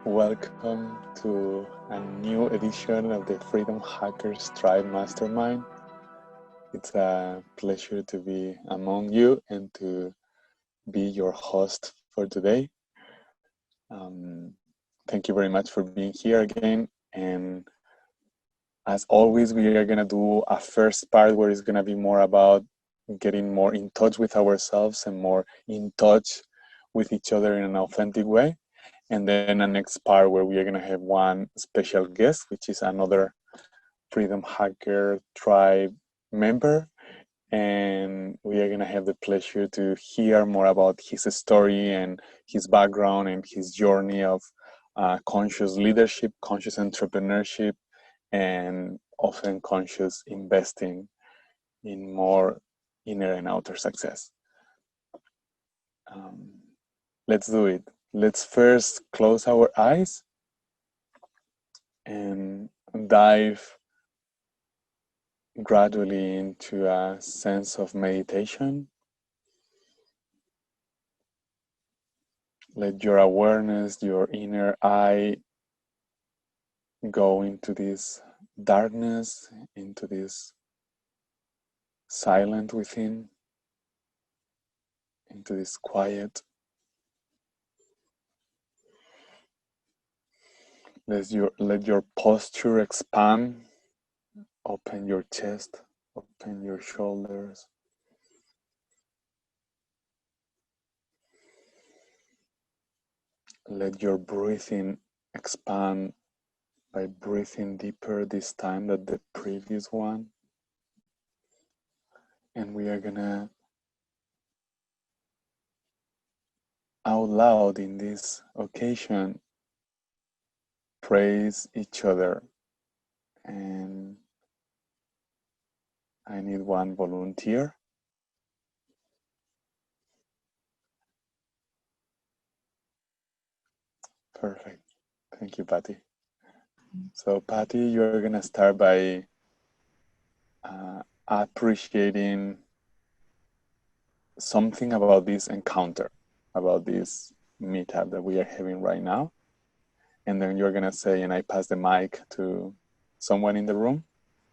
Welcome to a new edition of the Freedom Hackers Tribe Mastermind. It's a pleasure to be among you and to be your host for today. Thank you very much for being here again. And as always, we are going to do a first part where it's going to be more about getting more in touch with ourselves and more in touch with each other in an authentic way. And then a next part where we are going to have one special guest, which is another Freedom Hacker Tribe member. And we are going to have the pleasure to hear more about his story and his background and his journey of conscious leadership, conscious entrepreneurship, and often conscious investing in more inner and outer success. Let's do it. Let's first close our eyes and dive gradually into a sense of meditation. Let your awareness, your inner eye, go into this darkness, into this silent within, into this quiet. Let your posture expand. Open your chest, open your shoulders. Let your breathing expand by breathing deeper this time than the previous one. And we are gonna out loud in this occasion praise each other. And I need one volunteer. Perfect. Thank you, Patty. So, Patty, you're gonna start by appreciating something about this encounter, about this meetup that we are having right now. And then you're gonna say, and I pass the mic to someone in the room.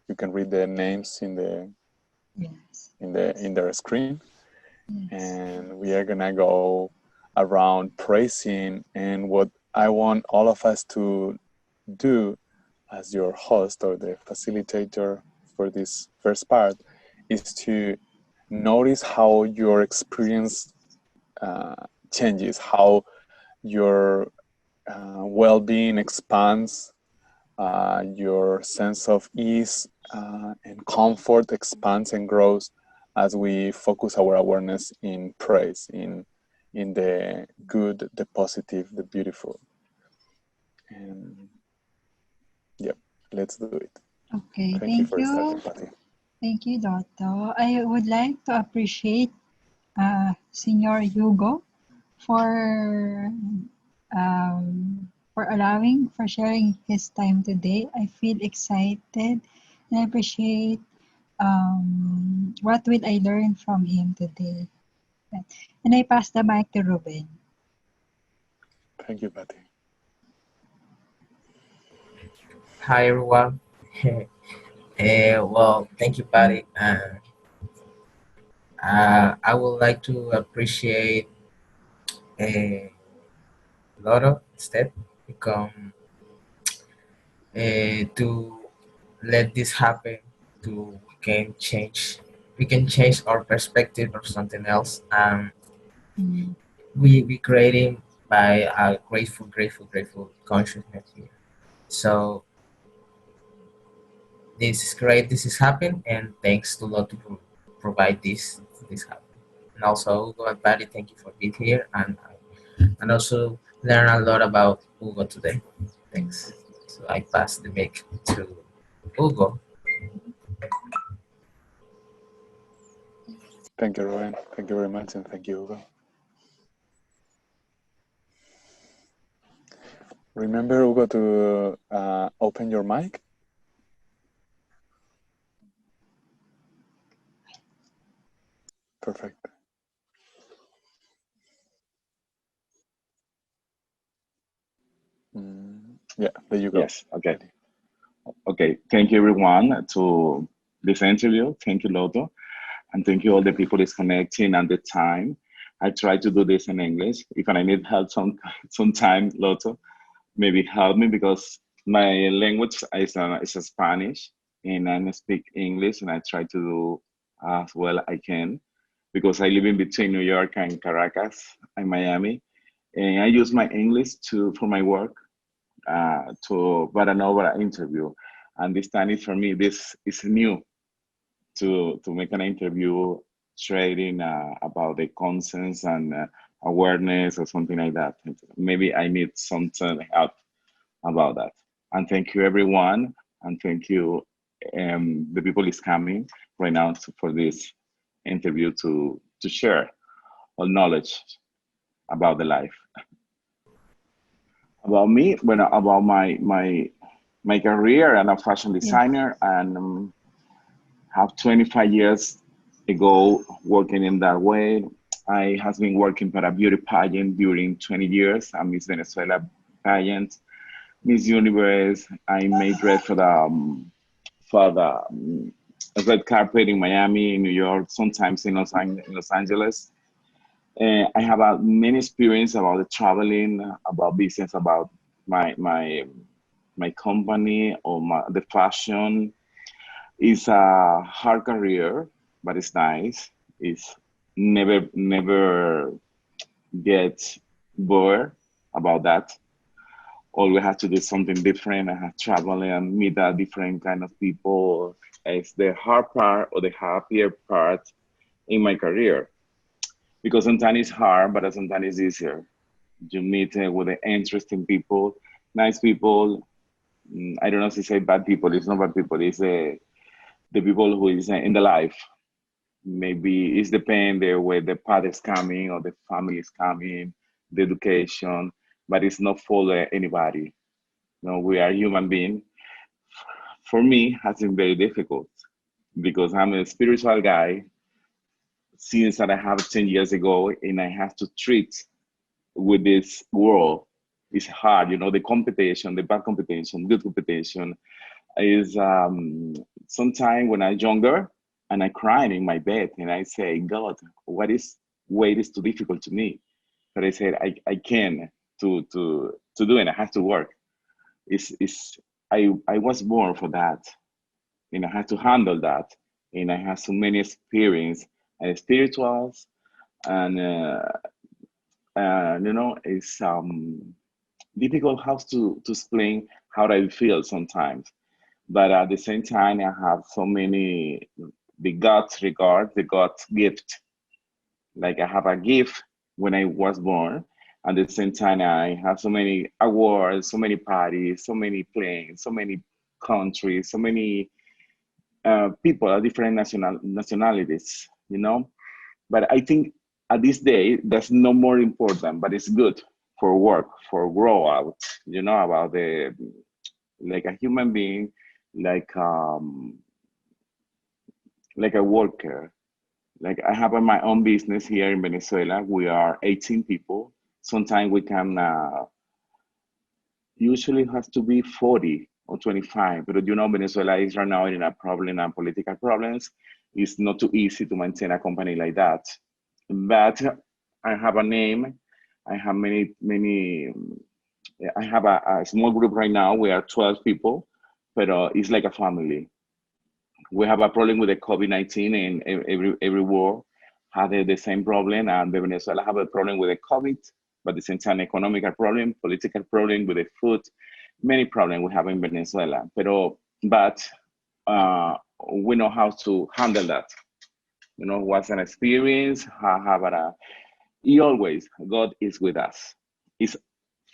You can read the names in the in their screen. Yes. And we are gonna go around praising, and what I want all of us to do as your host or the facilitator for this first part is to notice how your experience changes, how your well-being expands, your sense of ease and comfort expands and grows as we focus our awareness in praise, in the good, the positive, the beautiful. And yep, let's do it. Okay, thank you. Starting, Patty. Thank you, Loto. I would like to appreciate Senior Hugo for sharing his time today. I feel excited and I appreciate what will I learn from him today. And I pass the mic to Ruben. Thank you, Patty. Hi, everyone. Well, thank you, Patty. I would like to appreciate a Loto instead become to let this happen to we can change our perspective or something else. We creating by a grateful consciousness here. So this is great. This is happening, and thanks to Loto to provide this happen. And also Hugo and Patty, thank you for being here and also learn a lot about Hugo today. Thanks. So I pass the mic to Hugo. Thank you, Ruben. Thank you very much, and thank you, Hugo. Remember, Hugo, to open your mic. Perfect. Yeah, there you go. Yes. Okay. Ready. Okay. Thank you, everyone, to this interview. Thank you, Loto, and thank you all the people is connecting and the time. I try to do this in English. If I need help some time, Loto, maybe help me because my language is Spanish and I speak English and I try to do as well I can because I live in between New York and Caracas and Miami, and I use my English to for my work to but an over interview, and this time is for me this is new to make an interview trading about the conscience and awareness or something like that. Maybe I need some help about that. And thank you, everyone. And thank you, the people is coming right now for this interview to share all knowledge about the life. About me, when about my career, I'm a fashion Yes. designer and have 25 years ago working in that way. I has been working for a beauty pageant during 20 years, a Miss Venezuela pageant, Miss Universe. I made dress for the red carpet in Miami, in New York, sometimes in Los Angeles. I have a many experience about the traveling, about business, about my company or the fashion. It's a hard career, but it's nice. It's never get bored about that. Always have to do something different. I have travel and meet a different kind of people. It's the hard part or the happier part in my career because sometimes it's hard, but sometimes it's easier. You meet with the interesting people, nice people. I don't know if to say bad people. It's not bad people. It's the people who is in the life. Maybe it's depend the where the path is coming or the family is coming, the education, but it's not for anybody. No, we are human being. For me, has been very difficult because I'm a spiritual guy since that I have 10 years ago, and I have to treat with this world. It's hard, the competition, the bad competition, good competition is sometime when I'm younger and I cry in my bed and I say, God, what is weight is too difficult to me. But I said I can to do it. I have to work. It's I was born for that, and I had to handle that. And I have so many experience and spirituals and it's difficult how to explain how I feel sometimes. But at the same time, I have so many the God's regard, the God's gift. Like I have a gift when I was born. At the same time, I have so many awards, so many parties, so many planes, so many countries, so many people of different nationalities. But I think at this day, that's no more important, but it's good for work, for grow out, about the like a human being, like um, like a worker. Like I have my own business here in Venezuela. We are 18 people. Sometimes we can usually has to be 40 or 25. But Venezuela is right now in a problem and political problems. It's not too easy to maintain a company like that. But I have a name. I have many. I have a small group right now. We are 12 people, but it's like a family. We have a problem with the COVID-19, and every world had the same problem. And the Venezuela have a problem with the COVID, but at the same time, economical problem, political problem with the food, many problems we have in Venezuela. But we know how to handle that. What's an experience? He always, God is with us. It's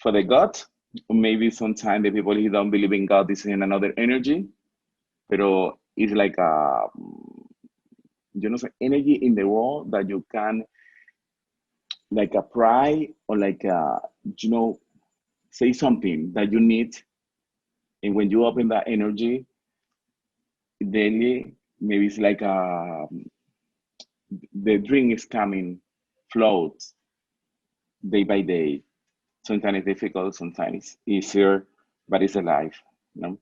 for the God. Maybe sometimes the people who don't believe in God is in another energy, pero it's like energy in the world that you can, like a pride or like you know, say something that you need, and when you open that energy daily, maybe it's like the drink is coming, floats day by day. Sometimes it's difficult, sometimes it's easier. but it's a life, you know.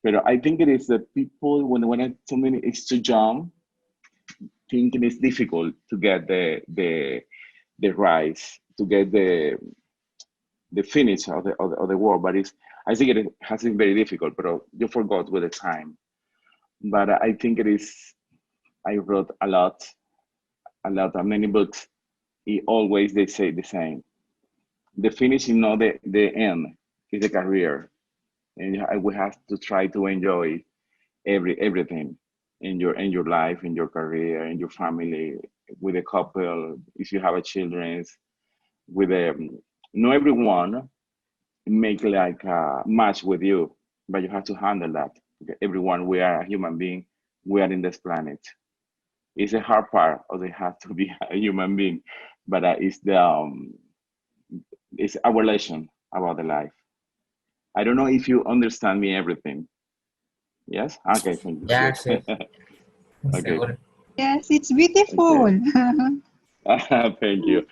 But I think it is that people when so many is too young, thinking it's difficult to get the rise, to get the finish of the work. But it's I think it has been very difficult, but you forgot with the time. But I think it is. I wrote many books. It always they say the same. The finish is not the end. It's a career, and we have to try to enjoy everything in your life, in your career, in your family, with a couple. If you have a children, with not everyone make like a match with you, but you have to handle that. Okay, everyone, we are a human being. We are in this planet. It's a hard part of the have to be a human being, but it's our lesson about the life. I don't know if you understand me everything. Yes. Okay. Thank you. Yeah, Good. sure. Okay. Seguro. Yes, it's beautiful. Okay. Thank you.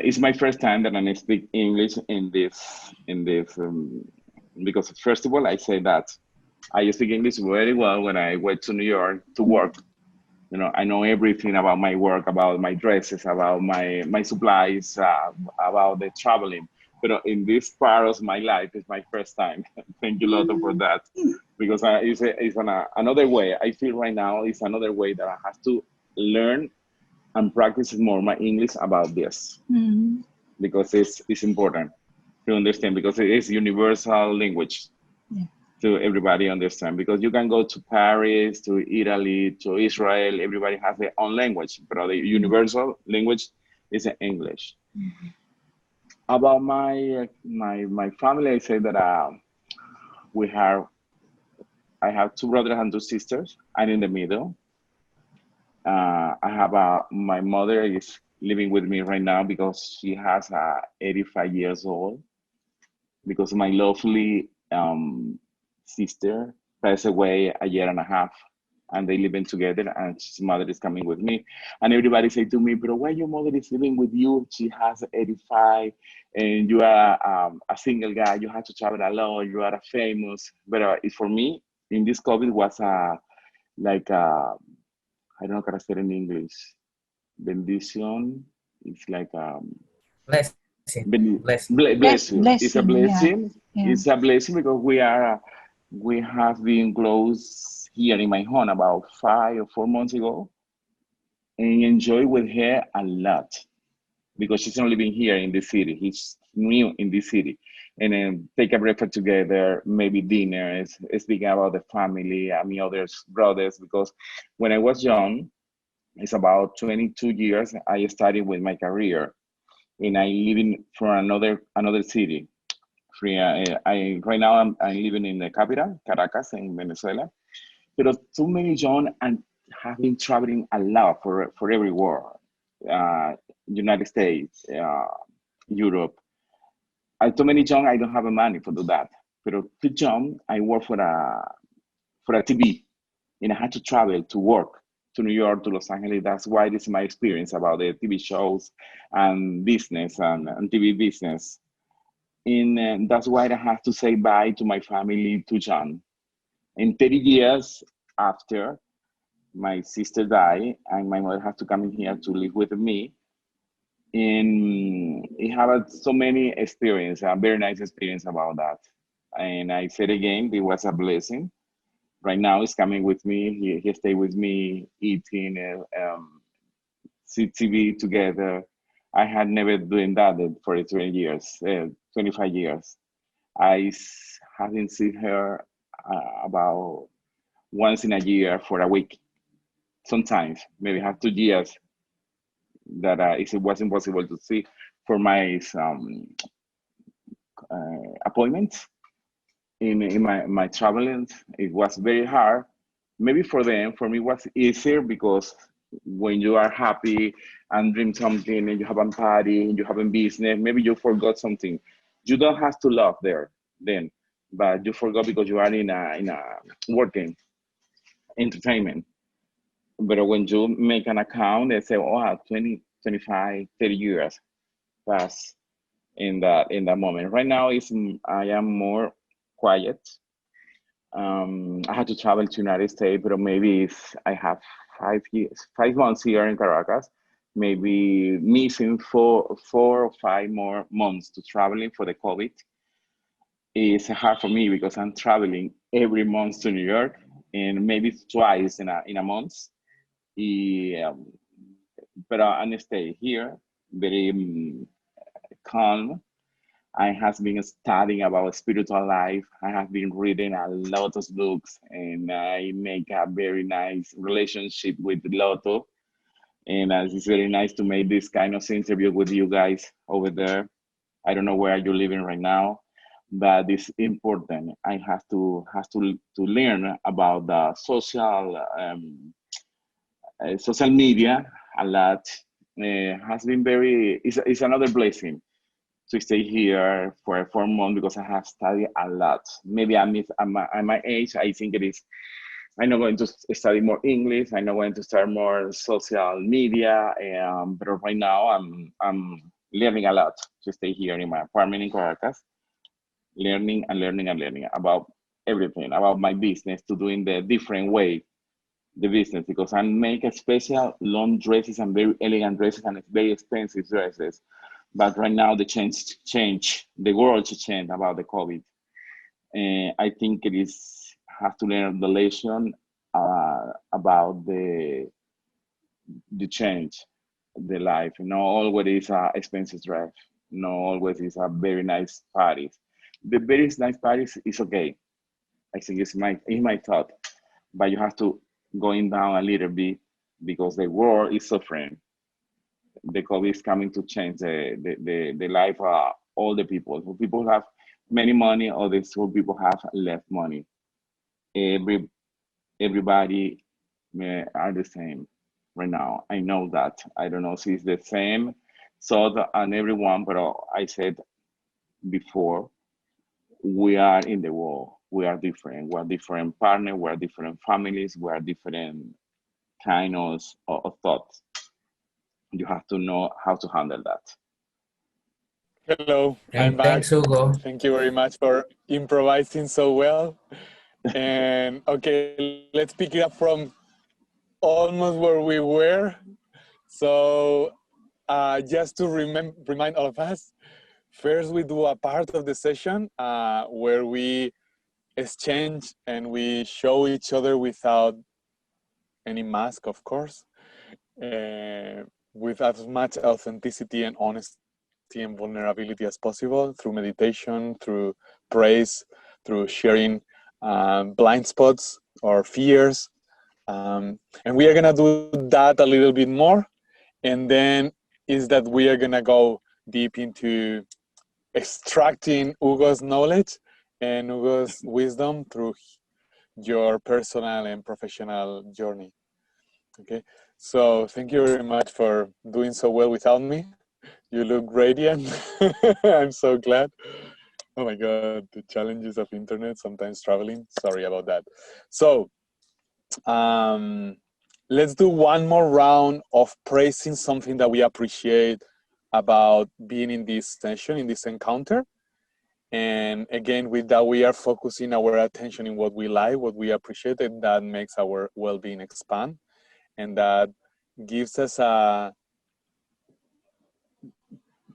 It's my first time that I speak English in this because first of all I say that I speak English very well when I went to New York to work. You know, I know everything about my work, about my dresses, about my supplies, about the traveling. But in this part of my life, it's my first time. Thank you, Loto, for that. Because another way. I feel right now it's another way that I have to learn and practice more my English about this Mm. because it's important to understand because it is universal language Yeah. to everybody understand because you can go to Paris, to Italy, to Israel, everybody has their own language, but the universal language is English. About my family, I say that we have I have two brothers and two sisters. I'm in the middle. I have my mother is living with me right now because she has 85 years old because my lovely sister passed away a year and a half and they living together and his mother is coming with me and everybody say to me but why your mother is living with you, she has 85 and you are a single guy, you have to travel alone, you are a famous, but for me in this COVID was like I don't know how to say it in English, bendition, it's like Blessing. Blessing. bless you. It's a Blessing, yeah. blessing. Yeah. It's a blessing because we have been close here in my home about 5 or 4 months ago and enjoy with her a lot because she's not living here in the city. He's new in the city. And then take a breakfast together, maybe dinner, speaking about the family, I mean, others, brothers, because when I was young, it's about 22 years, I started with my career and I living for another city. I right now I'm living in the capital, Caracas, in Venezuela. But too many young and have been traveling a lot for everywhere, uh, United States, Europe. I too many young. I don't have the money to do that. But too young, I work for a TV, and I had to travel to work to New York, to Los Angeles. That's why this is my experience about the TV shows and business and TV business. And that's why I have to say bye to my family too young. In 30 years after my sister died, and my mother had to come in here to live with me, and I have so many experience, a very nice experience about that. And I said again, it was a blessing. Right now, he's coming with me. He stayed with me, eating, see TV together. I had never doing that for 20 years, 25 years. Haven't seen her about once in a year for a week. Sometimes, maybe have 2 years that it wasn't possible to see for my appointments in my traveling. It was very hard. Maybe for them, for me, it was easier because when you are happy and dream something and you have a party and you have a business, maybe you forgot something. You don't have to love there then, but you forgot because you are in a working entertainment. But when you make an account, they say, oh, 20, 25, 30 years pass. in that moment. Right now, I am more quiet. I had to travel to United States, but maybe if I have 5 years, 5 months here in Caracas, maybe missing 4 or 5 more months to traveling for the COVID is hard for me because I'm traveling every month to New York and maybe twice in a month. Um, but I stay here very calm. I have been studying about spiritual life. I have been reading a lot of books, and I make a very nice relationship with Loto. And it's very nice to make this kind of interview with you guys over there. I don't know where you're living right now, but it's important. I have to learn about the social media a lot. Has been very. It's another blessing to stay here for 4 months because I have studied a lot. Maybe at my age, I think it is. I'm not going to study more English. I'm not going to start more social media. But right now, I'm learning a lot to stay here in my apartment in Caracas, learning and learning and learning about everything, about my business, to doing the different way the business, because I make a special long dresses and very elegant dresses and very expensive dresses. But right now the the world to change about the COVID. I think it is have to learn the lesson about the change, the life. Not always is a expensive dress. Not always is a very nice parties. The very nice parties is okay. I think it's my thought, but you have to going down a little bit because the world is suffering. The COVID is coming to change the life of all the people. So people have many money, or some people have less money. Every everybody are the same right now. I know that. I don't know if it's the same. So and everyone, but I said before, we are in the world. We are different. We are different partners. We are different families. We are different kind of thoughts. You have to know how to handle that. Hello, I'm And back. thanks, Hugo. Thank you very much for improvising so well. And okay, let's pick it up from almost where we were. So just to remind all of us, first we do a part of the session where we exchange and we show each other without any mask, of course, with as much authenticity and honesty and vulnerability as possible through meditation, through praise, through sharing blind spots or fears. And we are gonna do that a little bit more. And then is that we are gonna go deep into extracting Hugo's knowledge and Hugo's wisdom through your personal and professional journey. Okay, so thank you very much for doing so well without me. You look radiant. I'm so glad. Oh my God, the challenges of internet, sometimes traveling. Sorry about that. So let's do one more round of praising something that we appreciate about being in this session, in this encounter. And again, with that, we are focusing our attention in what we like, what we appreciate, and that makes our well-being expand. And that gives us a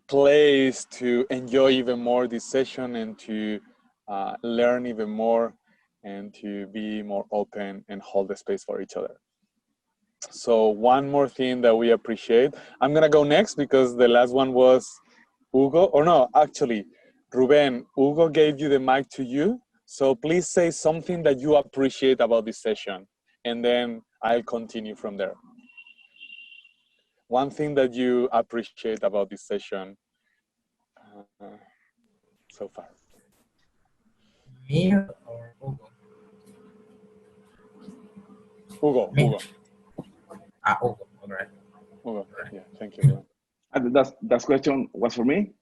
place to enjoy even more this session and to learn even more and to be more open and hold the space for each other. So one more thing that we appreciate. I'm gonna go next because the last one was Hugo, or no, actually, Ruben, Hugo gave you the mic to you. So please say something that you appreciate about this session, and then I'll continue from there. One thing that you appreciate about this session so far. Me or Hugo? Hugo, Me. Hugo, Hugo. All right. Hugo. Yeah, thank you, Ruben. And that question was for me.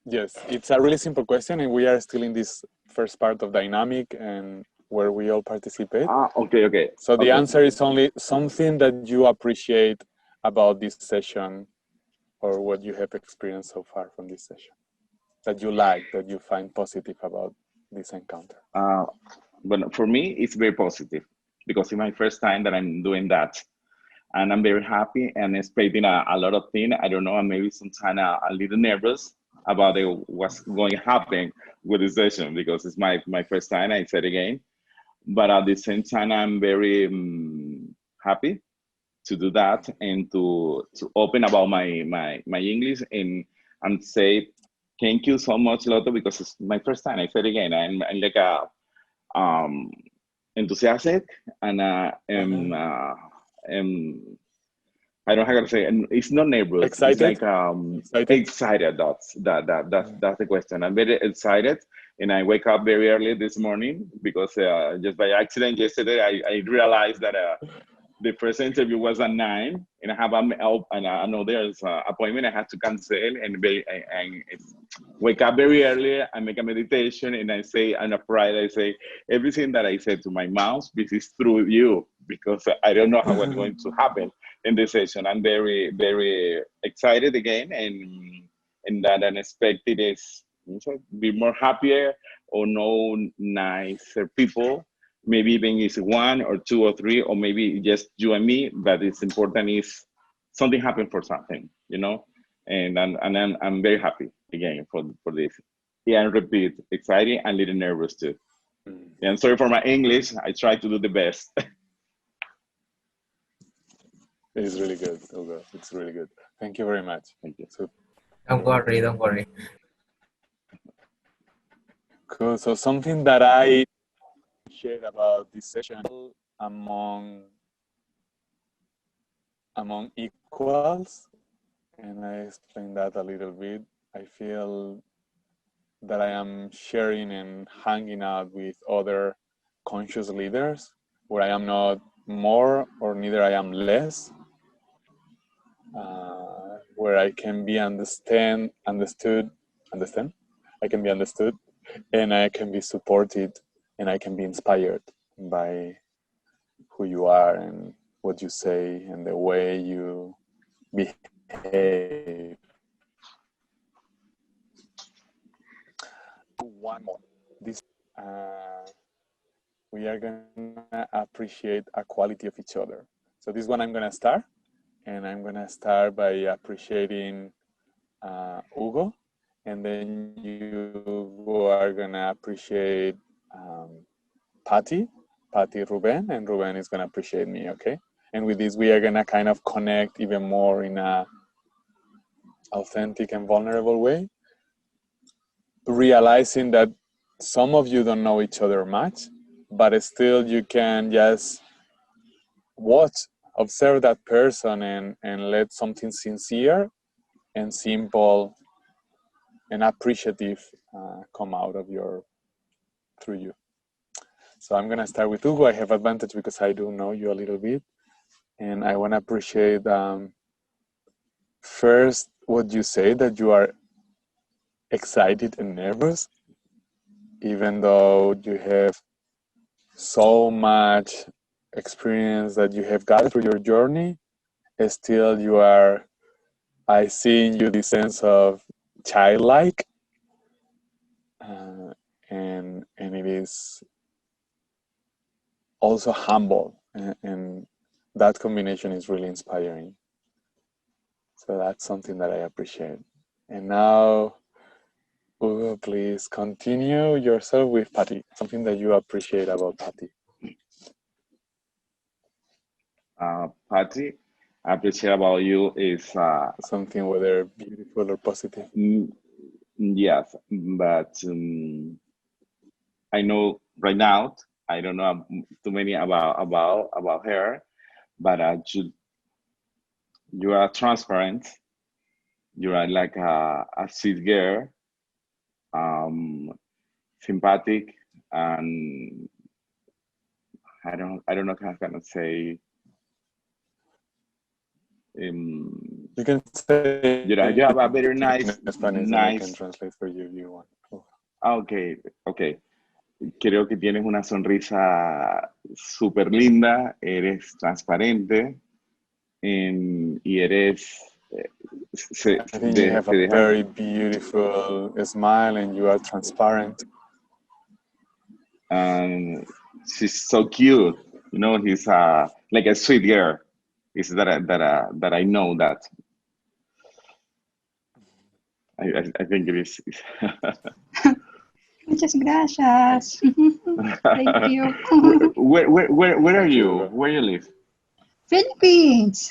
Yes, it's a really simple question, and we are still in this first part of dynamic and where we all participate. Okay. So the answer is only something that you appreciate about this session or what you have experienced so far from this session that you like, that you find positive about this encounter? But for me, it's very positive because it's my first time that I'm doing that. And I'm very happy and expecting a lot of things. I don't know, and maybe sometimes a little nervous about what's going to happen with the session because it's my first time, I said again. But at the same time, I'm very happy to do that and to open about my English and say thank you so much, Loto, because it's my first time. I said again, I'm like a enthusiastic and I don't know how to say, and it's not nervous. Excited? It's like excited. That's the question. I'm very excited, and I wake up very early this morning because just by accident yesterday I realized that the first interview was at 9, and I have I know there's an appointment I have to cancel, and wake up very early. I make a meditation, and I say on a Friday I say everything that I said to my mouth. This is through you because I don't know how it's going to happen in this session. I'm very, very excited again, and that unexpected is be more happier or know nicer people. Maybe even it's 1 or 2 or 3, or maybe just you and me. But it's important is something happened for something, you know. And I'm very happy again for this. Yeah, and repeat, exciting and a little nervous too. Yeah, and sorry for my English. I try to do the best. It's really good, Hugo. It's really good. Thank you very much. Thank you. So, Don't worry, don't worry. cool. So something that I shared about this session among equals, and I explained that a little bit. I feel that I am sharing and hanging out with other conscious leaders where I am not more or neither I am less, where I can be understood, I can be understood, and I can be supported, and I can be inspired by who you are and what you say and the way you behave. One more. This we are gonna appreciate a quality of each other. So this one I'm gonna start, and I'm gonna start by appreciating Hugo, and then you are gonna appreciate Patty, Ruben, and Ruben is gonna appreciate me, okay? And with this, we are gonna kind of connect even more in a authentic and vulnerable way, realizing that some of you don't know each other much, but still you can just watch, observe that person and let something sincere and simple and appreciative come out of through you. So I'm gonna start with Hugo. I have advantage because I do know you a little bit, and I want to appreciate first what you say, that you are excited and nervous, even though you have so much experience that you have gathered through your journey. Still, you are. I see in you this sense of childlike, and it is also humble, and that combination is really inspiring. So that's something that I appreciate. And now, Hugo, please continue yourself with Patty, something that you appreciate about Patty. Patty, I appreciate about you is something, whether beautiful or positive. Yes, but I know right now I don't know too many about her, but you are transparent. You are like a sweet girl, sympathetic, and I don't know how can I say. You can say you have a very nice. I can translate for you if you want. Okay. Creo que tienes una sonrisa súper linda, eres transparente y eres Se, I think you have a very beautiful smile and you are transparent. She's so cute. You know, he's like a sweet girl. Is that I know that. I think it is. Muchas gracias. Thank you. Where are Thank you, you? Hugo. Where you live? Philippines.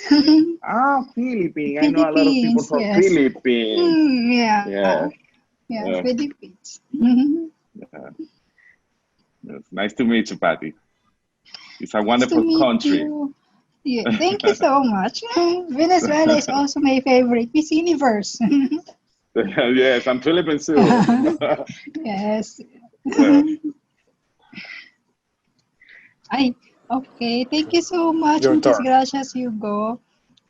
Philippines. I know a lot of people Philippines, from yes. Philippines. Yeah. Yeah. Yeah, Philippines. Yeah. Yes. Nice to meet you, Patty. It's a Nice to wonderful meet country. you. Yeah, thank you so much. Venezuela is also my favorite Miss Universe. Yes, I'm Philippines too. Yes. Yeah. Okay. Thank you so much. Your Muchas turn. gracias, Hugo.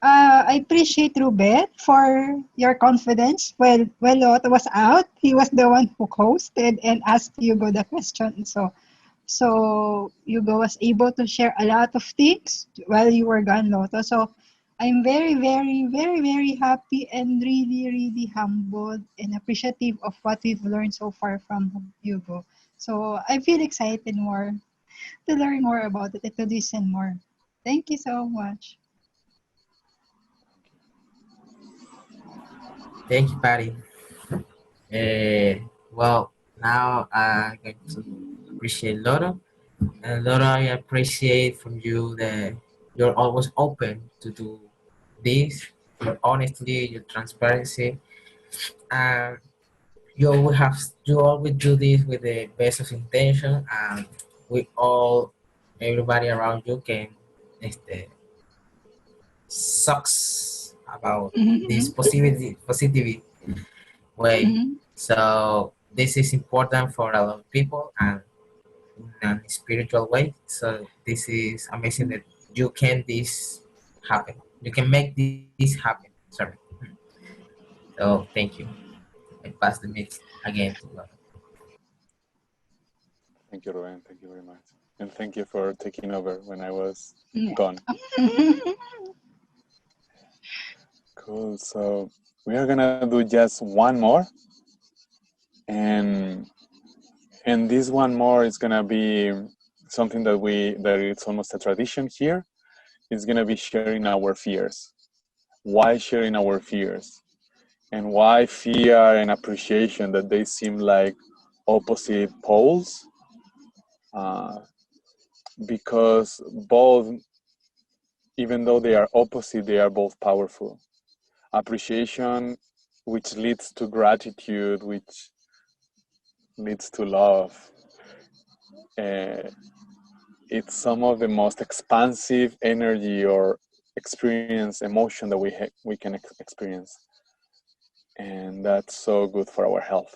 I appreciate Ruben for your confidence. Well, Loto was out. He was the one who hosted and asked Hugo the question. So Hugo was able to share a lot of things while you were gone, Loto. So I'm very, very, very, very happy and really, really humbled and appreciative of what we've learned so far from Hugo. So I feel excited more to learn more about it and to listen more. Thank you so much. Thank you, Patty. Well, now I'm going to appreciate Loro. And Loro, I appreciate from you that you're always open to do this, your honesty, your transparency. And you always do this with the best of intention, and we all, everybody around you can este, sucks about this Mhm, positivity way. mhm. So this is important for a lot of people and in a spiritual way. So this is amazing that you can this happen. You can make this happen. Sorry. So thank you. I pass the mic again to Laura. Thank you, Ruben. Thank you very much. And thank you for taking over when I was Yeah. gone. Cool. So we are gonna do just one more, and this one more is gonna be something that it's almost a tradition here. It's gonna be sharing our fears. Why sharing our fears? And why fear and appreciation, that they seem like opposite poles? Uh, because both, even though they are opposite, they are both powerful. Appreciation, which leads to gratitude, which leads to love. Uh, it's some of the most expansive energy or experience, emotion that we can experience, and that's so good for our health.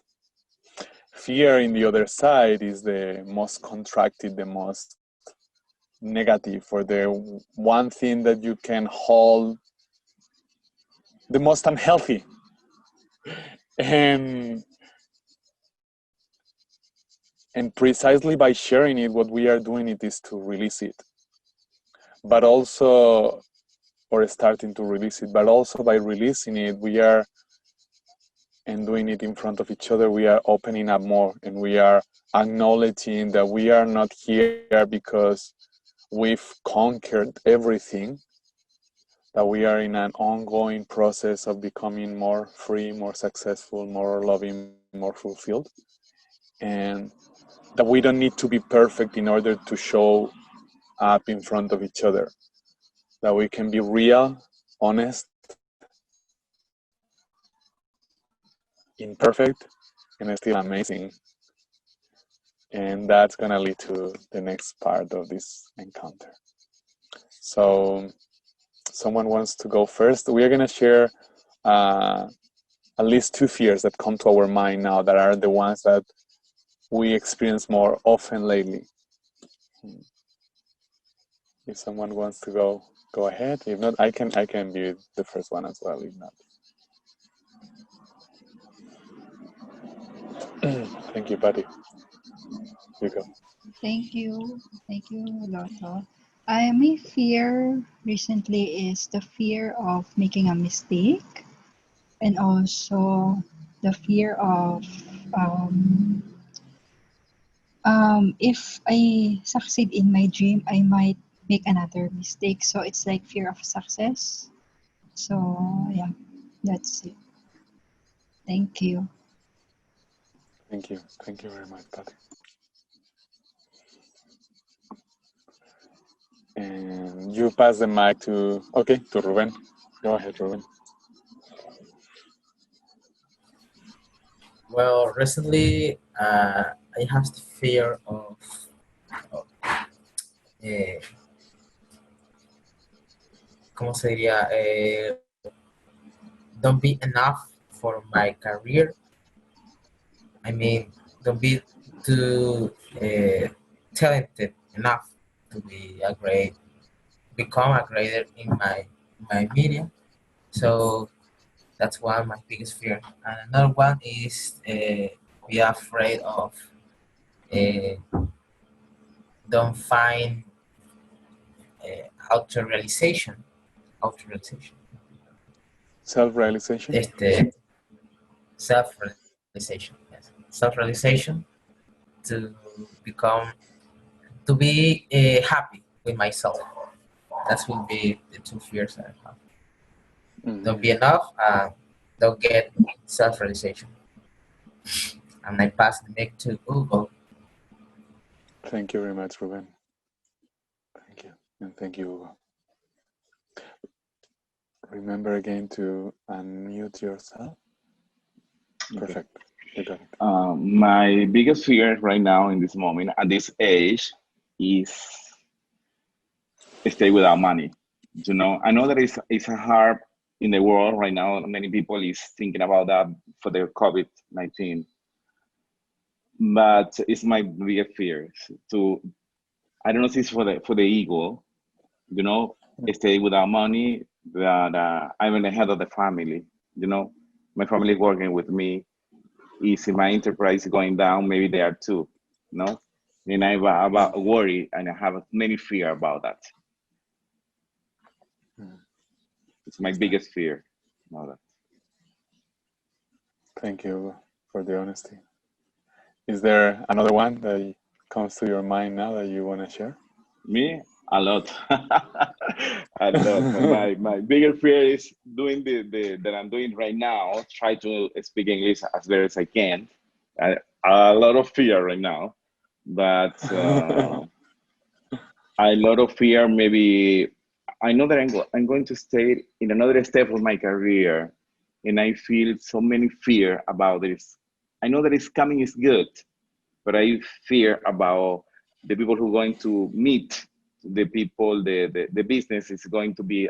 Fear, in the other side, is the most contracted, the most negative, for the one thing that you can hold the most unhealthy. and and precisely by sharing it, what we are doing it is to release it, but also, or starting to release it, but also by releasing it, we are, and doing it in front of each other, we are opening up more, and we are acknowledging that we are not here because we've conquered everything, that we are in an ongoing process of becoming more free, more successful, more loving, more fulfilled, and that we don't need to be perfect in order to show up in front of each other, that we can be real, honest, imperfect, and still amazing. And that's gonna lead to the next part of this encounter. So someone wants to go first. We are gonna share at least two fears that come to our mind now, that are the ones that we experience more often lately. If someone wants to go ahead. If not, I can be the first one as well. If not, thank you, buddy. You go. Thank you. Thank you, Loto. My fear recently is the fear of making a mistake, and also the fear of um, if I succeed in my dream, I might make another mistake. So it's like fear of success. So yeah, that's it. Thank you. Thank you. Thank you very much, Patty. And you pass the mic to, okay, to Ruben. Go ahead, Ruben. Well, recently I have the fear of ¿cómo se diría? Don't be enough for my career. I mean, don't be too talented enough to be a great, become a creator in my media. So that's one of my biggest fear. And another one is be afraid of don't find auto-realization. Auto-realization. Self-realization? Self-realization. Yes. Self-realization to become, to be happy with myself. That will be the two fears I have. Don't be enough, don't get self-realization. And I pass the mic to Hugo. Thank you very much, Ruben. Thank you. And thank you, Hugo. Remember again to unmute yourself. Perfect. You got it. My biggest fear right now in this moment, at this age, is stay without money. You know, I know that it's a hard in the world right now. Many people is thinking about that for the COVID-19, but it's my biggest fear to. I don't know if it's for the ego, you know, stay without money. That I'm the head of the family. You know, my family is working with me. Is my enterprise going down? Maybe they are too. You know, and I about worry and I have many fear about that. It's my biggest fear about that. Thank you for the honesty. Is there another one that comes to your mind now that you want to share? Me, a lot, a lot. My bigger fear is doing the that I'm doing right now. Try to speak English as better as I can. A lot of fear right now, but a lot of fear. Maybe I know that I'm going to stay in another step of my career, and I feel so many fear about this. I know that it's coming is good, but I fear about the people who are going to meet the people, the business is going to be,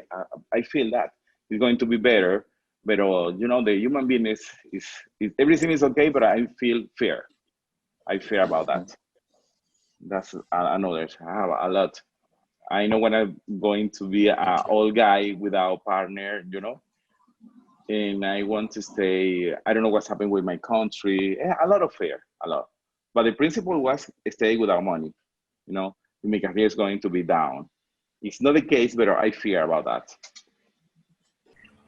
I feel that it's going to be better, but you know, the human being is everything is okay, but I feel fear. I fear about that. That's another, I have a lot. I know when I'm going to be an old guy without partner, you know, and I want to stay. I don't know what's happening with my country. A lot of fear, a lot. But the principle was stay without money. You know, my career is going to be down. It's not the case, but I fear about that.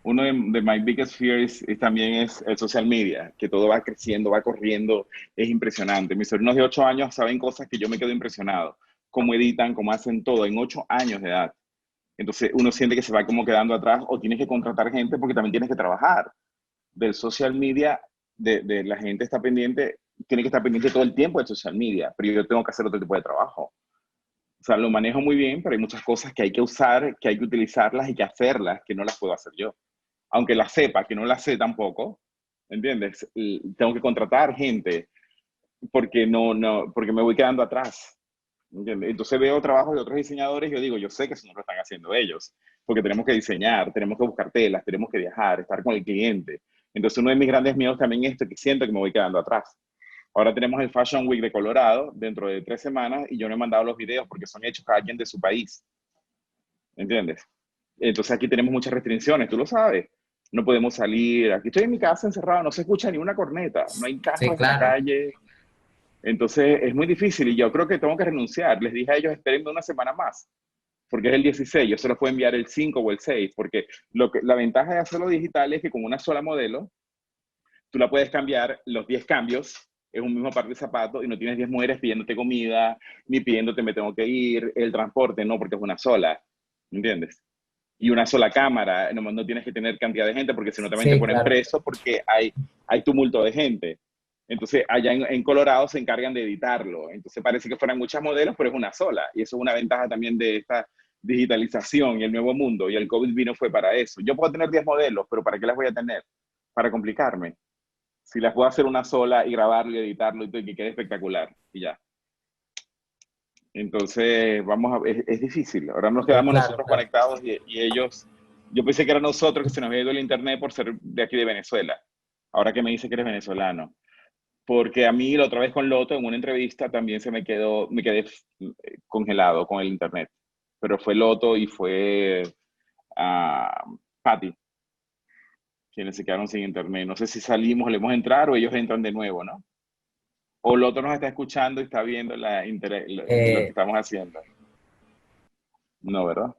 Uno de my biggest fears también es el social media, que todo va creciendo, va corriendo, es impresionante. Mis sobrinos de 8 años saben cosas que yo me quedo impresionado. Cómo editan, cómo hacen todo en 8 años de edad. Entonces uno siente que se va como quedando atrás o tienes que contratar gente porque también tienes que trabajar. Del social media, de la gente está pendiente, tiene que estar pendiente todo el tiempo del social media, pero yo tengo que hacer otro tipo de trabajo. O sea, lo manejo muy bien, pero hay muchas cosas que hay que usar, que hay que utilizarlas y que hacerlas, que no las puedo hacer yo. Aunque las sepa, que no las sé tampoco, ¿entiendes? Y tengo que contratar gente porque porque me voy quedando atrás. ¿Entiendes? Entonces veo trabajos de otros diseñadores y yo digo, yo sé que eso no lo están haciendo ellos, porque tenemos que diseñar, tenemos que buscar telas, tenemos que viajar, estar con el cliente. Entonces uno de mis grandes miedos también es que siento que me voy quedando atrás. Ahora tenemos el Fashion Week de Colorado dentro de 3 semanas y yo no he mandado los videos porque son hechos cada quien de su país. ¿Entiendes? Entonces aquí tenemos muchas restricciones, tú lo sabes. No podemos salir, aquí estoy en mi casa encerrado, no se escucha ni una corneta, no hay Sí, carros en la claro. calle. Entonces es muy difícil y yo creo que tengo que renunciar. Les dije a ellos, espérenme una semana más. porque es el 16, yo se los puedo enviar el 5 o el 6, porque la ventaja de hacerlo digital es que con una sola modelo, tú la puedes cambiar, los 10 cambios, es un mismo par de zapatos y no tienes 10 mujeres pidiéndote comida, ni pidiéndote me tengo que ir, el transporte, no, porque es una sola, ¿entiendes? Y una sola cámara, no tienes que tener cantidad de gente porque si no también te Sí, ponen claro. preso porque hay tumulto de gente. Entonces, allá en Colorado se encargan de editarlo. Entonces, parece que fueran muchas modelos, pero es una sola. Y eso es una ventaja también de esta digitalización y el nuevo mundo. Y el COVID vino fue para eso. Yo puedo tener 10 modelos, pero ¿para qué las voy a tener? Para complicarme. Si las puedo hacer una sola y grabarlo y editarlo y que quede espectacular. Y ya. Entonces, es difícil. Ahora nos Sí, quedamos claro, nosotros claro. conectados y ellos, yo pensé que era nosotros que se nos había ido el internet por ser de aquí de Venezuela. Ahora que me dice que eres venezolano. Porque a mí la otra vez con Loto, en una entrevista, también me quedé congelado con el internet. Pero fue Loto y fue Patty, quienes se quedaron sin internet. No sé si salimos, le hemos entrar o ellos entran de nuevo, ¿no? O Loto nos está escuchando y está viendo lo que Eh, estamos haciendo. No, ¿verdad?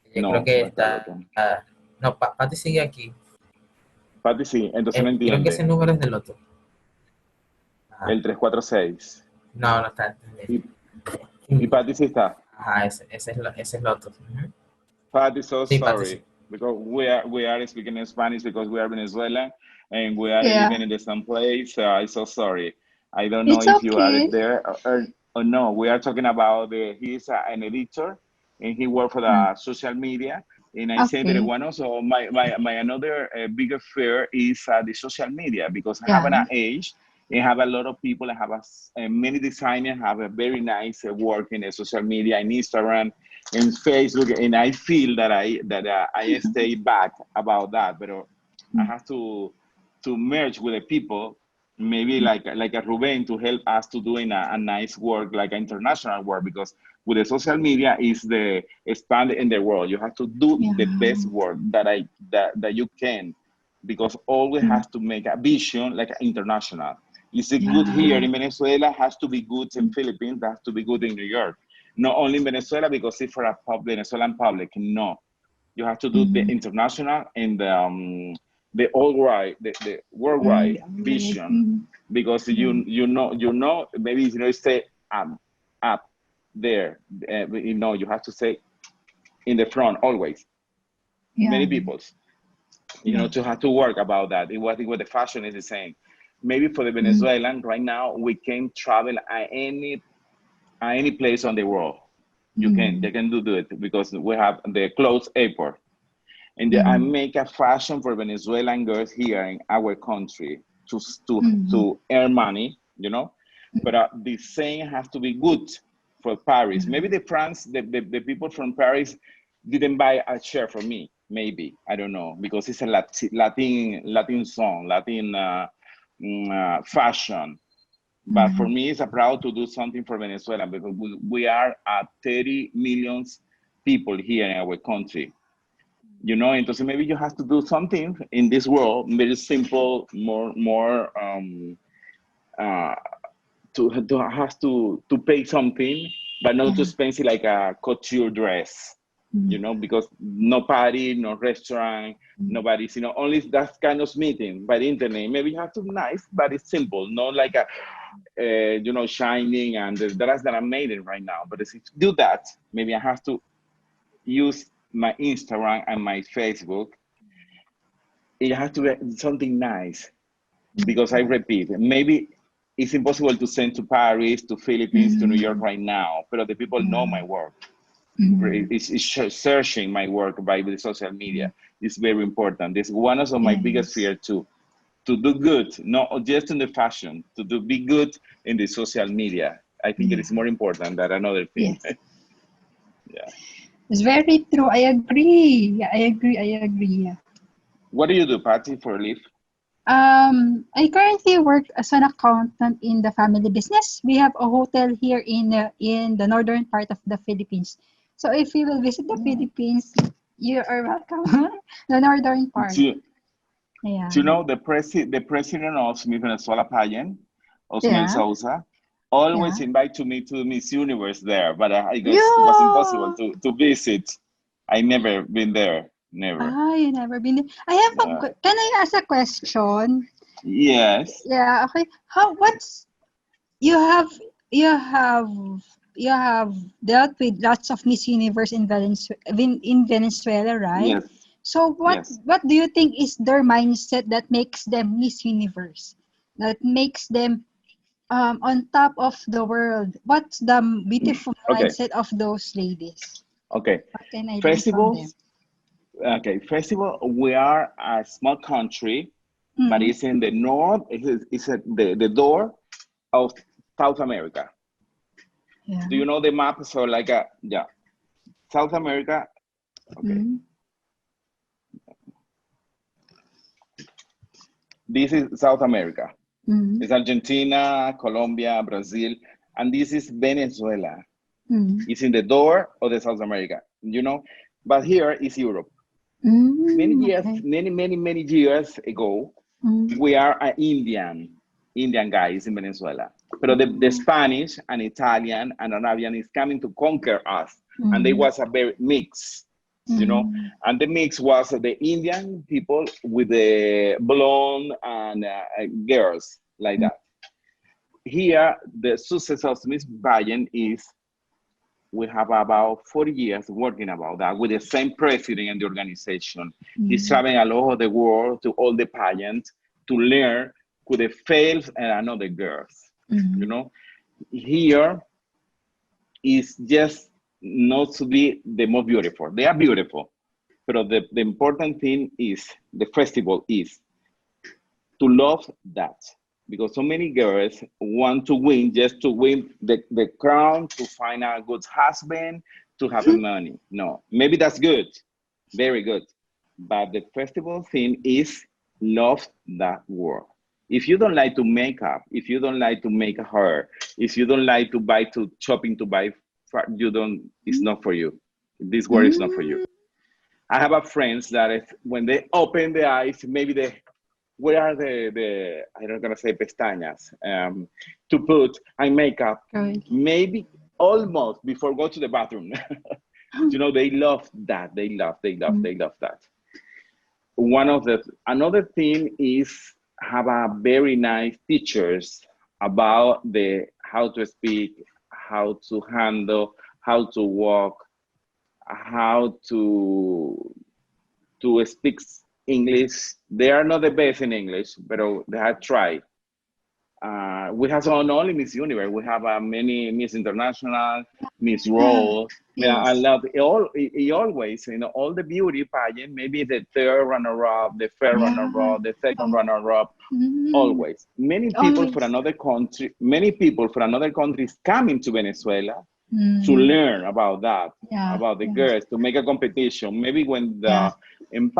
yo creo No, que no está Loto. está... no, Pati sigue aquí. Patty sí, entonces no Creo que ese entiende. número es del otro. El 346. No, no está. Y, y Patty sí está. Ajá, ese es el otro. Patty, so Sí, Pati sí. sorry. Because we are speaking in Spanish because we are Venezuelan and we are Yeah, living in the same place. I'm so sorry. I don't know it's if you are okay. there or no. We are talking about he's an editor and he worked for Mm, the social media. And I say that okay. one also, my another bigger fear is the social media because I have Yeah. an age and have a lot of people. I have many designers have a very nice work in the social media and Instagram and Facebook, and I feel that I stay back about that, but I Mm, have to merge with the people, maybe like a Ruben to help us to doing a nice work, like international work, because with the social media is the expand in the world. You have to do yeah. the best work that you can, because always Mm, has to make a vision like international. Is it good here yeah. in Venezuela? Has to be good in Philippines. Has to be good in New York. Not only in Venezuela because it's for a Venezuelan public. No, you have to do the Mm, international and the worldwide, the worldwide right. vision, because Yeah. you know maybe you stay up there. You have to stay in the front always. Yeah. Many people's Yeah. to have to work about that. What the fashion is the same. Maybe for the Mm, Venezuelan right now, we can travel at any place on the world. They mm, can do it because we have the closed airport. And I mm, make a fashion for Venezuelan girls here in our country to to mm, to earn money. But the same has to be good for Paris. yeah. Maybe the people from Paris didn't buy a shirt from me. Maybe I don't know because it's a Latin song, Latin fashion. But for Mm, me, it's a proud to do something for Venezuela because we are at 30 million people here in our country. Entonces maybe you have to do something in this world, very simple, more uh, to has to pay something, but not too yeah. expensive like a couture dress. Mm, Because no party, no restaurant, mm, nobody's, only that kind of meeting by the internet. Maybe you have to nice, but it's simple, not like a shining and the dress that I'm made in right now. But if you do that, maybe I have to use my Instagram and my Facebook. It has to be something nice because I repeat, maybe it's impossible to send to Paris, to Philippines, to New York mm, right now, but the people know yeah. my work. Mm, It's searching my work by the social media. It's very important. This is one of my biggest yes. fear too. To do good, not just in the fashion, be good in the social media. I think it Yeah. is more important than another thing. Yes. Yeah. It's very true. I agree. Yeah, I agree. I agree. Yeah. What do you do, Patty, for a live? I currently work as an accountant in the family business. We have a hotel here in the northern part of the Philippines. So if you will visit the Mm. Philippines, you are welcome. The northern part. Do, Yeah. do you know the president of Smith Venezuela Pageant, Osmel Yeah. Souza? always Yeah. invite to me to Miss Universe there, but I guess it was impossible Yeah. to visit. I never been there, never. You never been there. I have Uh, can I ask a question? yes, Yeah, okay. What's you have you have you have dealt with lots of Miss Universe in Venezuela, right? yes, So yes. what do you think is their mindset that makes them Miss Universe? That makes them on top of the world? What's the beautiful Okay, mindset of those ladies? okay. What can I learn from them? Festivals. Okay, festival. We are a small country, but Mm-hmm. it's in the north. It's at the door of South America. Yeah. Do you know the map? So like yeah, South America. Okay, Mm-hmm. this is South America. Mm-hmm. It's Argentina, Colombia, Brazil, and this is Venezuela. Mm-hmm. It's in the door of the South America, you know. But here is Europe. Many Mm, years, okay. many years ago, Mm, we are an Indian guys in Venezuela. But the Spanish and Italian and Arabian is coming to conquer us, and they mm, was a very mix, you know. mm, And the mix was the Indian people with the blonde and girls like mm, that. Here, the success of Miss Biden is we have about 40 years working about that with the same president and the organization. He's mm, traveling all over the world to all the pageants to learn who the fails and another girls. You mm, know, here is just not to be the most beautiful. They are beautiful, but the important thing is the festival is to love that because so many girls want to win just to win the crown, to find a good husband, to have the money. No, maybe that's good, very good. But the festival thing is love that world. If you don't like to make up, if you don't like to make hair, if you don't like to buy to shopping to buy, you don't, it's not for you. This world is not for you. mm. I have a friends that if, when they open the eyes, maybe they where are the I'm not gonna say pestañas to put and makeup Right. maybe almost before go to the bathroom. You know they love that Mm, they love that. One of the another thing is have a very nice teachers about the how to speak, how to handle, how to walk, how to speak English. They are not the best in English, but they have tried. We have not only Miss Universe, we have many Miss International, Miss yeah. Role. I Yes. love it always, you know, all the beauty pageant, maybe the third runner-up, the first Yeah. runner-up, the second Yeah. runner-up, Mm, always. always. Many people from another countries coming to Venezuela to Mm, learn about that, yeah. about the Yeah. girls, to make a competition. Maybe when Yeah. in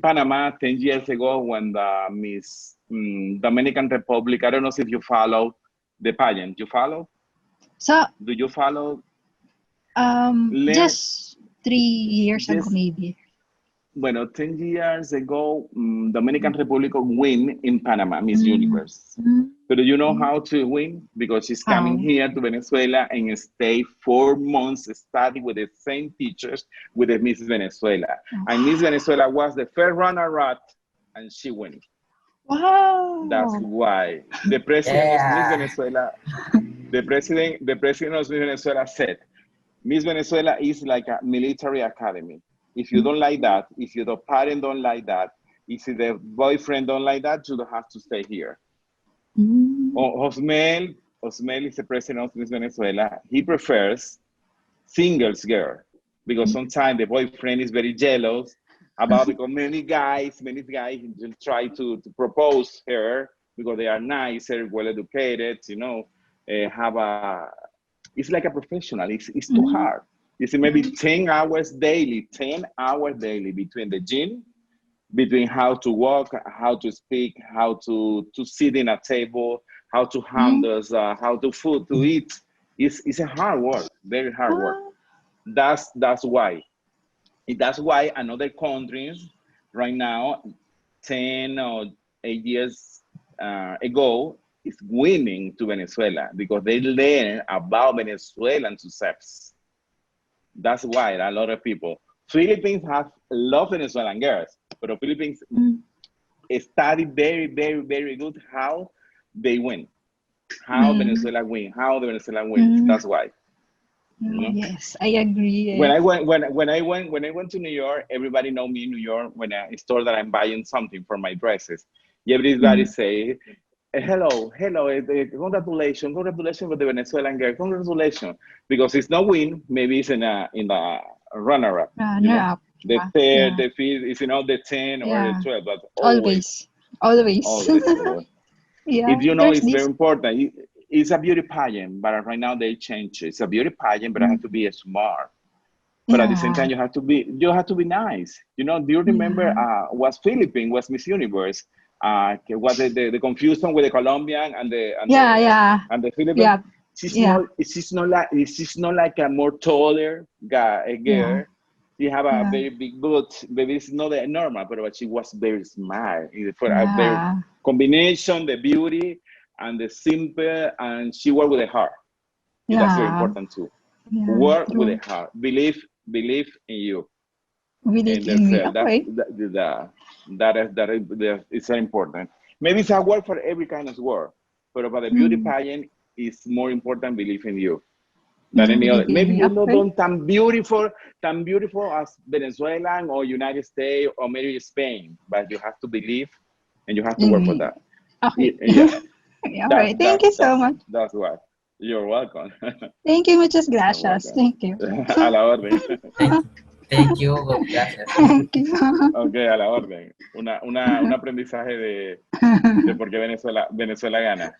Panama 10 years ago, when the Miss Dominican Republic, I don't know if you follow the pageant. You follow? So, Do you follow? Learn just 3 years ago, just maybe. bueno, 10 years ago, Dominican Republic win in Panama, Miss Mm, Universe. mm, But do you know mm. how to win? Because she's coming How? here to Venezuela and stay 4 months study with the same teachers with the Miss Venezuela. And Miss Venezuela was the first runner-up and she won. That's Wow. why the president of Miss Yeah. Venezuela, the president of Miss Venezuela said, Miss Venezuela is like a military academy. If you don't like that, if your parent don't like that, if the boyfriend don't like that, you don't have to stay here. Mm, Osmel is the president of Miss Venezuela. He prefers singles girl because sometimes the boyfriend is very jealous about because many guys will try to propose her because they are nicer, well educated, you know, have a it's like a professional. It's too mm, hard. You see, maybe 10 hours daily, 10 hours daily between the gym, between how to walk, how to speak, how to sit in a table, how to mm. handle, how to food to eat. It's a hard work, very hard work. Ah, That's why. That's why another countries right now, 10 or 8 years ago, is winning to Venezuela because they learn about Venezuelan success. That's why a lot of people. Philippines have love Venezuelan girls, but the Philippines study very, very, very good how they win, how Venezuela win, how the Venezuela wins. That's why. You know? Yes, I agree. When I went to New York, everybody know me in New York when I store that I'm buying something for my dresses. Everybody say, hello, congratulations with the Venezuelan girl, congratulations, because it's not win, maybe it's in the runner-up. You know, the third, the fifth, is the 10 or the 12, but always. Yeah, If you know, there's it's very this. important. It's a beauty pageant, but right now they change it. It's a beauty pageant, but I have to be smart. But at the same time, you have to be nice. You know, do you remember was Philippines was Miss Universe? Was the confusion with the Colombian and the Philippines? She's not like a more taller guy, girl. She have a very big boot. Maybe it's not that normal, but she was very smart. For a very combination, the beauty and the simple, and she worked with the heart. That's very important too. Work with the heart. Believe in you. Believe in me. Okay. That is very important. Maybe it's a word for every kind of word, but about the beauty pageant is more important. Believe in you than any other. Maybe you're not tan beautiful as Venezuelan or United States or maybe Spain, but you have to believe and you have to work for that. Okay. Yeah. All right. Thank you so much. That's why. You're welcome. Thank you, muchas gracias. Thank you. A la orden. Thank you, Hugo. Gracias. Thank you. Ok, a la orden. Un aprendizaje de por qué Venezuela gana.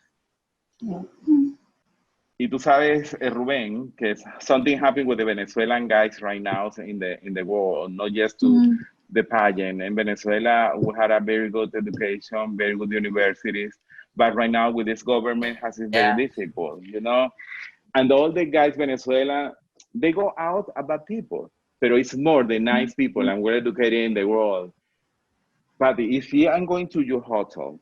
Y tú sabes, Rubén, que something happened with the Venezuelan guys right now in the world, not just to the pageant. In Venezuela, we had a very good education, very good universities, but right now with this government has it very difficult, you know? And all the guys Venezuela, they go out about people, but it's more the nice people and we're educated in the world. But if I'm going to your hotel,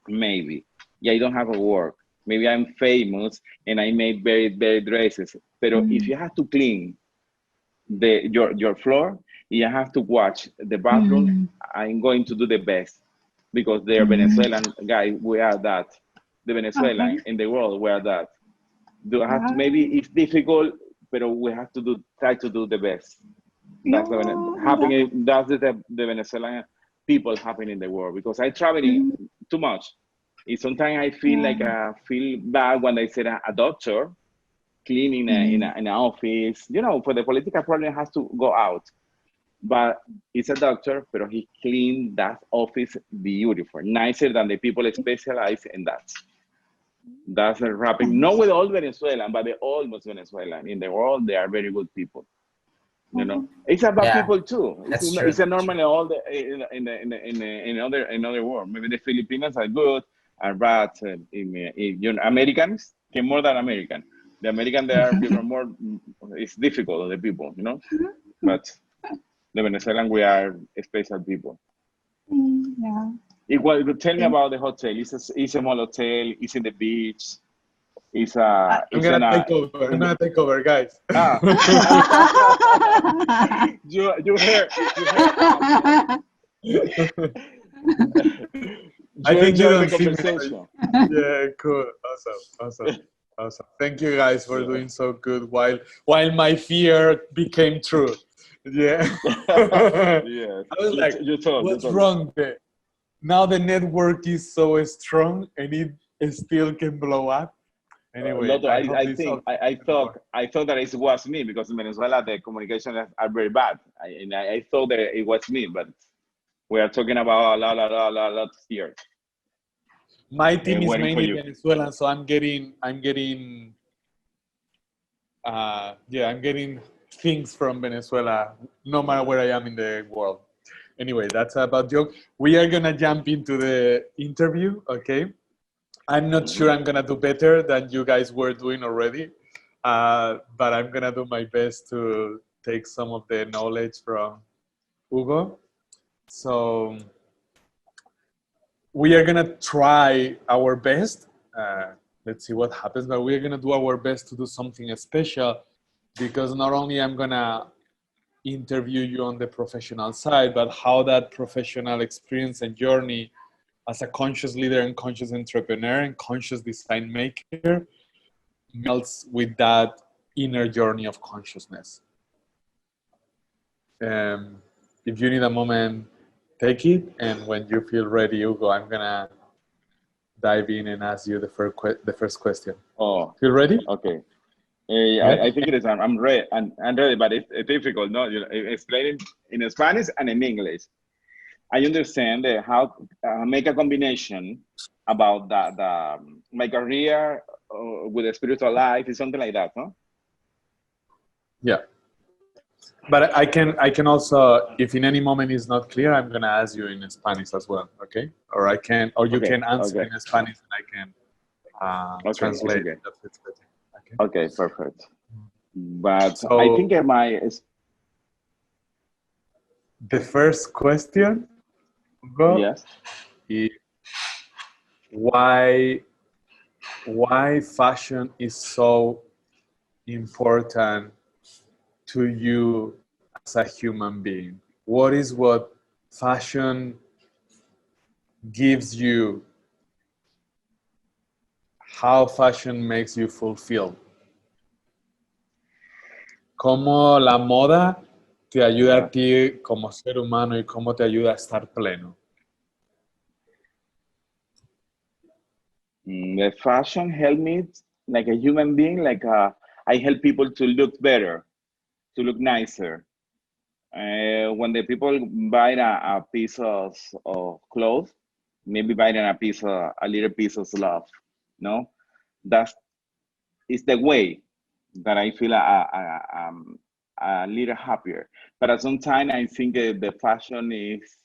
maybe, I don't have a work, maybe I'm famous and I make very, very dresses, but if you have to clean your floor, you have to watch the bathroom, I'm going to do the best because they're Venezuelan guys, we are that. The Venezuelan in the world, we are that. Maybe it's difficult, but we have to try to do the best. That's the Venezuelan people happening in the world because I traveling too much. Sometimes I feel like I feel bad when they say a doctor cleaning in an office. You know, for the political problem has to go out. But it's a doctor, but he cleaned that office beautiful, nicer than the people specialized in that. That's a rapping. Not with all Venezuelan, but the almost Venezuelan. In the world, they are very good people. You know, it's about people too. It's a normal in all the in other world. Maybe the Filipinos are good, and bad. Americans, more than American. The American, they are more. It's difficult. The people, you know, but the Venezuelan, we are special people. Tell me about the hotel. It's a small hotel. It's in the beach. I'm gonna take over, guys. You heard. I think you don't the see me. conversation. Yeah, cool. Awesome. Thank you guys for doing so good while my fear became true. Yeah. Yeah. I was like, what's wrong there? Now the network is so strong and it still can blow up. Anyway, Loto, I thought that it was me because in Venezuela the communications are very bad. I thought that it was me, but we are talking about a lot here. My team is mainly Venezuelan, so I'm getting things from Venezuela no matter where I am in the world. Anyway, that's about joke. We are gonna jump into the interview, okay? I'm not sure I'm gonna do better than you guys were doing already, but I'm gonna do my best to take some of the knowledge from Hugo. So we are gonna try our best let's see what happens. But we're gonna do our best to do something special, because not only I'm gonna interview you on the professional side, but how that professional experience and journey as a conscious leader and conscious entrepreneur and conscious design maker melts with that inner journey of consciousness. If you need a moment, take it, and when you feel ready, Hugo, I'm gonna dive in and ask you the first question. Oh, Feel ready? okay. Yeah. I think it is. I'm ready. I'm ready, but it's difficult. No, you know, explaining in Spanish and in English. I understand how make a combination about my career with a spiritual life is something like that, no? Yeah. But I can also, if in any moment is not clear, I'm gonna ask you in Spanish as well, okay? Or you Okay, can answer okay. in Spanish and I can Okay, translate. okay. Okay. Okay, perfect. But So I think the first question, Hugo, yes. is why fashion is so important to you as a human being. What is what fashion gives you? How fashion makes you fulfilled? ¿Cómo la moda te ayuda a Yeah. ti como ser humano y cómo te ayuda a estar pleno? The fashion helped me like a human being, I help people to look better, to look nicer. When the people buy a piece of clothes, maybe buying a little piece of love, no? That's is the way that I feel a little happier. But at some time, I think the fashion is,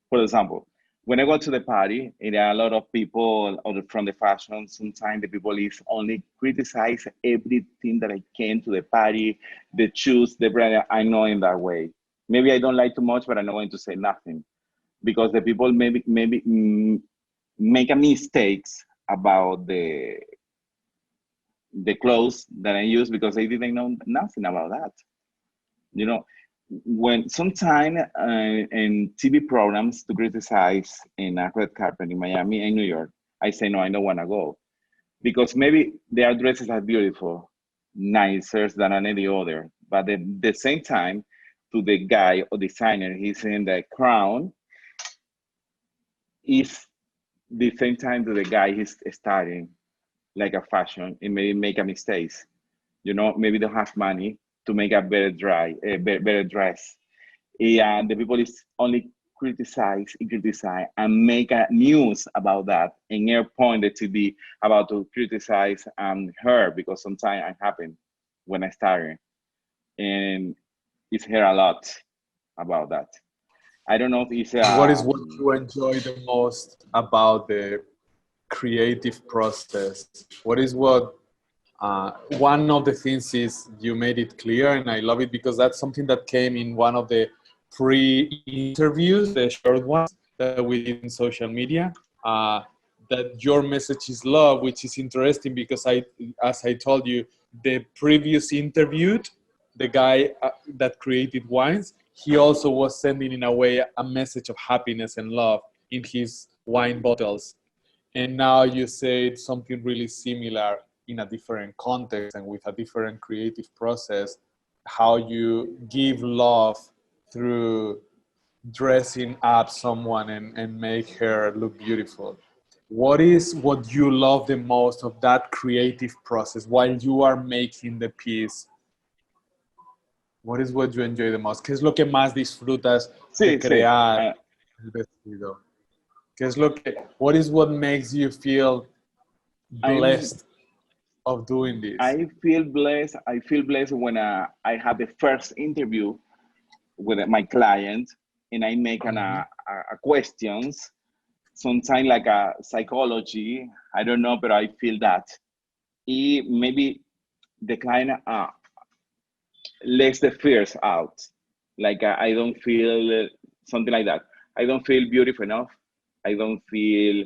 for example, when I go to the party, there are a lot of people from the fashion. Sometimes the people is only criticize everything that I came to the party, the shoes, the brand. I know in that way. Maybe I don't like too much, but I'm not going to say nothing because the people maybe make a mistakes about the clothes that I use because they didn't know nothing about that. You know, when sometime in TV programs to criticize in a red carpet in Miami and New York, I say no, I don't want to go because maybe their dresses are beautiful, nicer than any other, but at the same time, to the guy or designer, he's in the crown is the same time to the guy he's starting like a fashion and maybe make a mistakes. You know, maybe they have money to make a better dress. And the people is only criticize and make a news about that. And her point the TV about to criticize her because sometimes it happened when I started. And it's heard a lot about that. I don't know if it's What is what you enjoy the most about the creative process? What is what one of the things is you made it clear, and I love it because that's something that came in one of the pre-interviews, the short ones that we did in social media. That your message is love, which is interesting because as I told you, the previous interviewed, the guy that created wines, he also was sending in a way a message of happiness and love in his wine bottles. And now you said something really similar in a different context and with a different creative process, how you give love through dressing up someone and make her look beautiful. What is what you love the most of that creative process while you are making the piece? What is what you enjoy the most? ¿Qué es lo que más disfrutas de sí, sí. crear el vestido? ¿Qué es lo que, what is what makes you feel I'm blessed of doing this? I feel blessed. I feel blessed when I have the first interview with my client and I make a questions, sometimes like a psychology. I don't know, but I feel that. Maybe the client lets the fears out. Like I don't feel something like that. I don't feel beautiful enough. I don't feel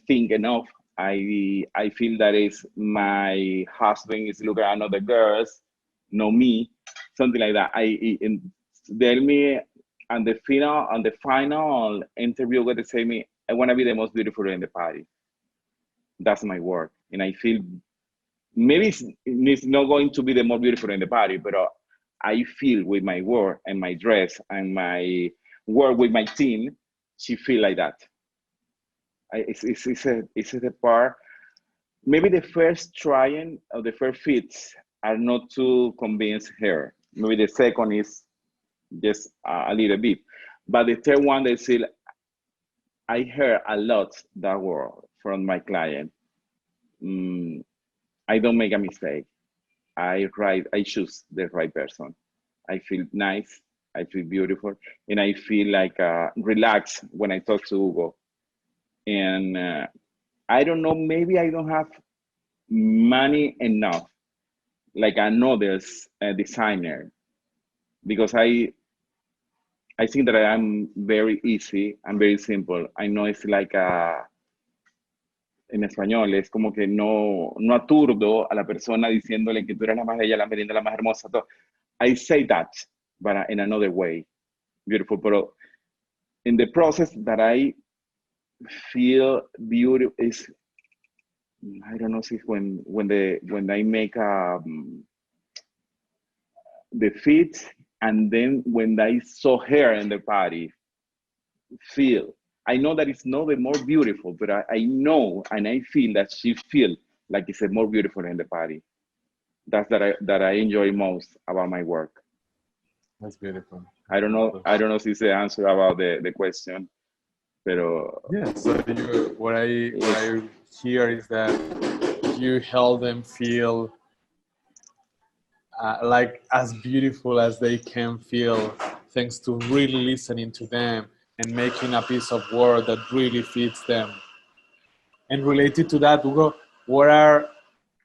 think enough. I feel that is my husband is looking at other girls, no me, something like that. Tell me on the final interview, what they say me, I want to be the most beautiful in the party. That's my work, and I feel maybe it's not going to be the more beautiful in the party, but I feel with my work and my dress and my work with my team, she feel like that. It's a part. Maybe the first trying or the first fits are not to convince her. Maybe the second is just a little bit, but the third one they still. I heard a lot that word from my client. Mm, I don't make a mistake. I choose the right person. I feel nice, I feel beautiful, and I feel like relaxed when I talk to Hugo. And I don't know, maybe I don't have money enough like another designer, because I think that I am very easy and very simple. I know it's like en español, es como que no aturdo a la persona diciéndole que tú eres la más bella, la más linda, la más hermosa. Todo. I say that, but in another way, beautiful. But in the process that I feel beautiful is, I don't know if when I make the fit, and then when I saw her in the party, feel. I know that it's not the more beautiful, but I know and I feel that she feel like it's a more beautiful in the party. That's that I enjoy most about my work. That's beautiful. I don't know if it's the answer about the question, pero yeah. So what I hear is that you help them feel like as beautiful as they can feel, thanks to really listening to them and making a piece of work that really fits them. And related to that, Hugo, what are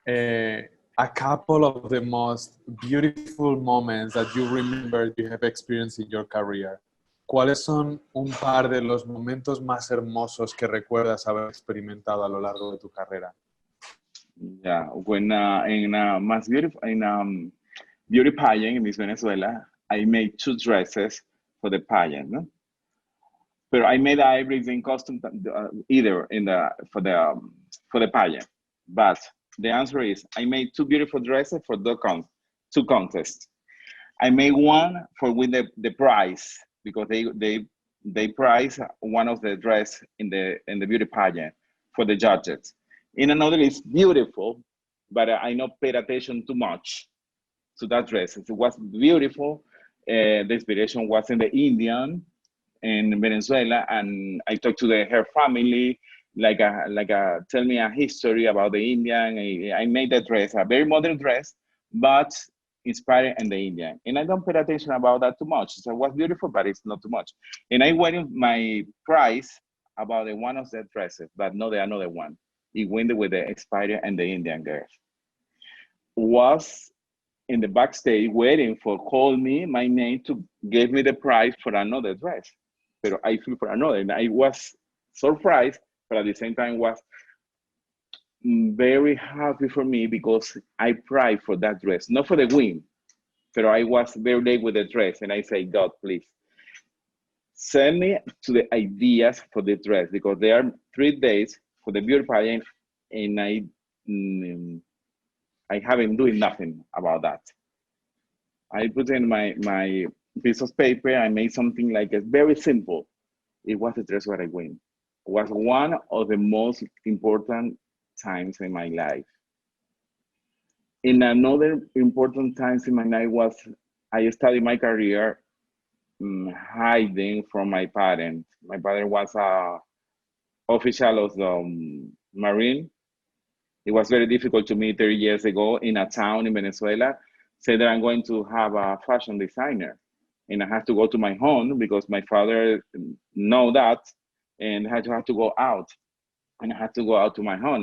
a couple of the most beautiful moments that you remember you have experienced in your career? ¿Cuáles son un par de los momentos más hermosos que recuerdas haber experimentado a lo largo de tu carrera? Yeah, when in Más Beautiful, in beauty pageant in Miss Venezuela, I made 2 dresses for the pageant. No? But I made everything custom either for the pageant. But the answer is I made 2 beautiful dresses for 2 contests. I made one for win the prize because they prize one of the dress in the beauty pageant for the judges. In another is beautiful, but I not paid attention too much to that dress. It was beautiful. The inspiration was in the Indian in Venezuela, and I talked to her family, tell me a history about the Indian. I made that dress, a very modern dress, but inspired in the Indian. And I don't pay attention about that too much. So it was beautiful, but it's not too much. And I won my prize about the one of the dresses, but not the another one. It went with the inspired and the Indian girls. Was in the backstage waiting for call me my name to give me the prize for another dress. But I flew for another, and I was surprised, but at the same time was very happy for me because I prayed for that dress, not for the win, but I was very late with the dress, and I say, God, please send me to the ideas for the dress because there are 3 days for the beauty pageant, and I haven't doing nothing about that. I put in my piece of paper. I made something like it's very simple. It was the dress where I win. It was one of the most important times in my life. In another important times in my life was I started my career hiding from my parents. My father was a official of the Marine. It was very difficult to me 30 years ago in a town in Venezuela, say that I'm going to have a fashion designer. And I had to go to my home because my father know that, and I had to go out. And I had to go out to my home,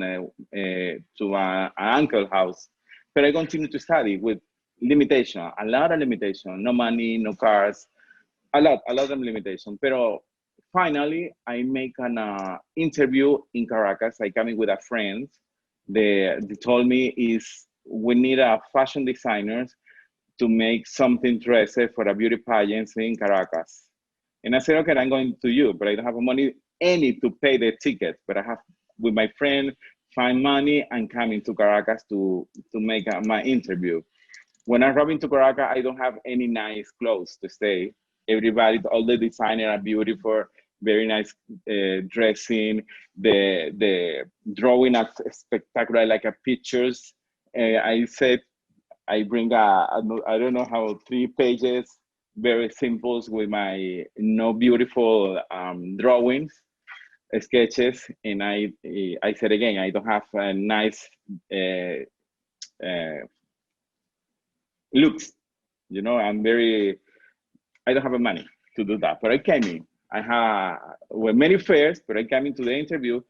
to an uncle's house. But I continued to study with limitation, a lot of limitation, no money, no cars, a lot of limitation. Pero finally, I make an interview in Caracas. I come in with a friend. They told me is we need a fashion designers to make something dressed for a beauty pageant in Caracas. And I said, okay, I'm going to you, but I don't have money any to pay the ticket. But I have with my friend find money and coming to Caracas to make my interview. When I'm driving to Caracas, I don't have any nice clothes to stay. Everybody, all the designers are beautiful, very nice dressing. The drawing are spectacular, like a pictures. I said I bring I don't know how 3 pages, very simple with my no beautiful drawings, sketches, and I said again I don't have a nice uh, looks. You know, I don't have the money to do that, but I came in. I had well, many fairs, but I came into the interview.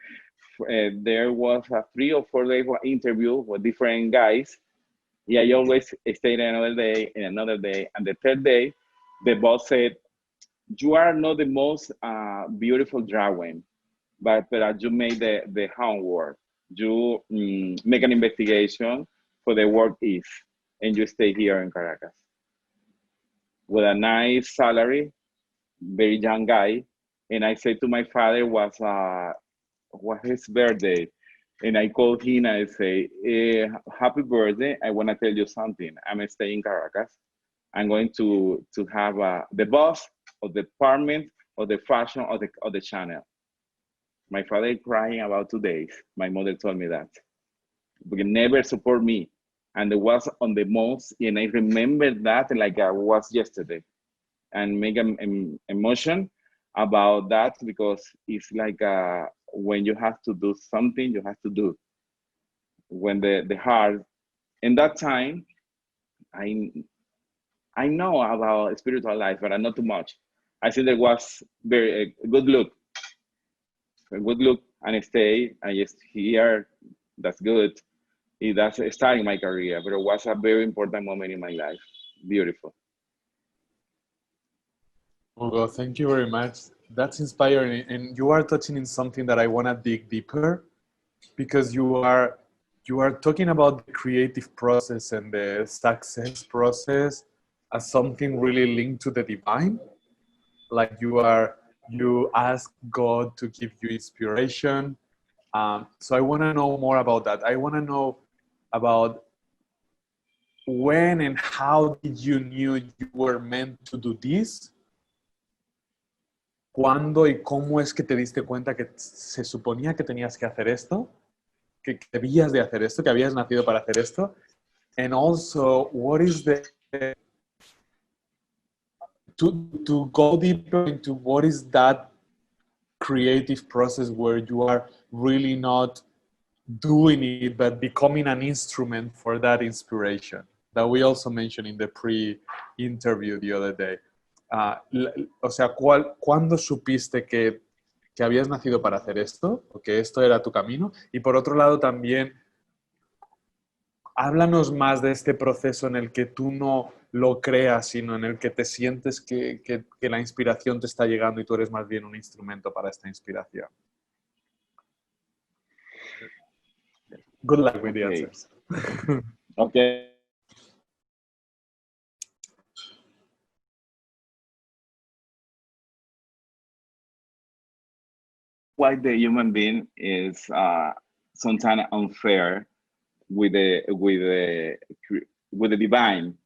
There was a 3 or 4 day interview with different guys. Yeah, I always stayed another day and another day. And the third day, the boss said, you are not the most beautiful drawing, but you made the homework. You make an investigation for the work is, and you stay here in Caracas with a nice salary, very young guy. And I said to my father was his birthday. And I called him and I say, happy birthday. I want to tell you something. I'm staying in Caracas. I'm going to have the boss of the department of the fashion of the channel. My father crying about 2 days. My mother told me that. But never support me. And it was on the most, and I remember that like I was yesterday. And make an emotion about that because it's like when you have to do something, you have to do. When the heart, in that time, I I know about spiritual life, but not too much. I think there was very a good look, and stay. I just here. That's good. That's starting my career, but it was a very important moment in my life. Beautiful. Hugo, thank you very much. That's inspiring, and you are touching in something that I want to dig deeper, because you are talking about the creative process and the success process as something really linked to the divine. Like you ask God to give you inspiration. So I want to know more about that. I want to know about when and how did you knew you were meant to do this. ¿Cuándo y cómo es que te diste cuenta que se suponía que tenías que hacer esto? Que debías de hacer esto, que habías nacido para hacer esto? And also, what is to go deeper into what is that creative process where you are really not doing it, but becoming an instrument for that inspiration that we also mentioned in the pre-interview the other day. O sea, ¿cuándo supiste que habías nacido para hacer esto? O que esto era tu camino. Y por otro lado también, háblanos más de este proceso en el que tú no lo creas, sino en el que te sientes que la inspiración te está llegando y tú eres más bien un instrumento para esta inspiración. Good luck with the answers. Okay. Why the human being is sometimes unfair with the divine,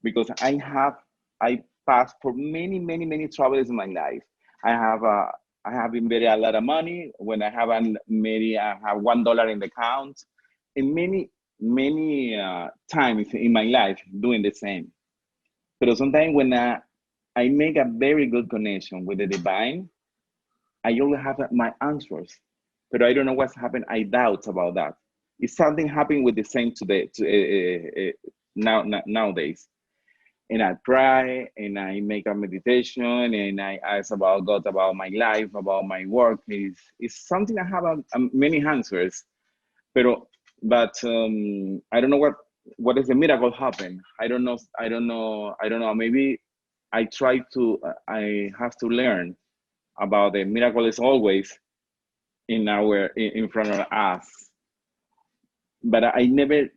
because I passed for many troubles in my life. I have been very a lot of money when I have maybe I have $1 in the account, and many times in my life doing the same. But sometimes when I make a very good connection with the divine, I always have my answers, but I don't know what's happened. I doubt about that. Is something happening with the same today nowadays? And I pray and I make a meditation and I ask about God, about my life, about my work. It's something I have many answers, but I don't know what is the miracle happen. I don't know. Maybe I have to learn about the miracle is always in front of us. But I never,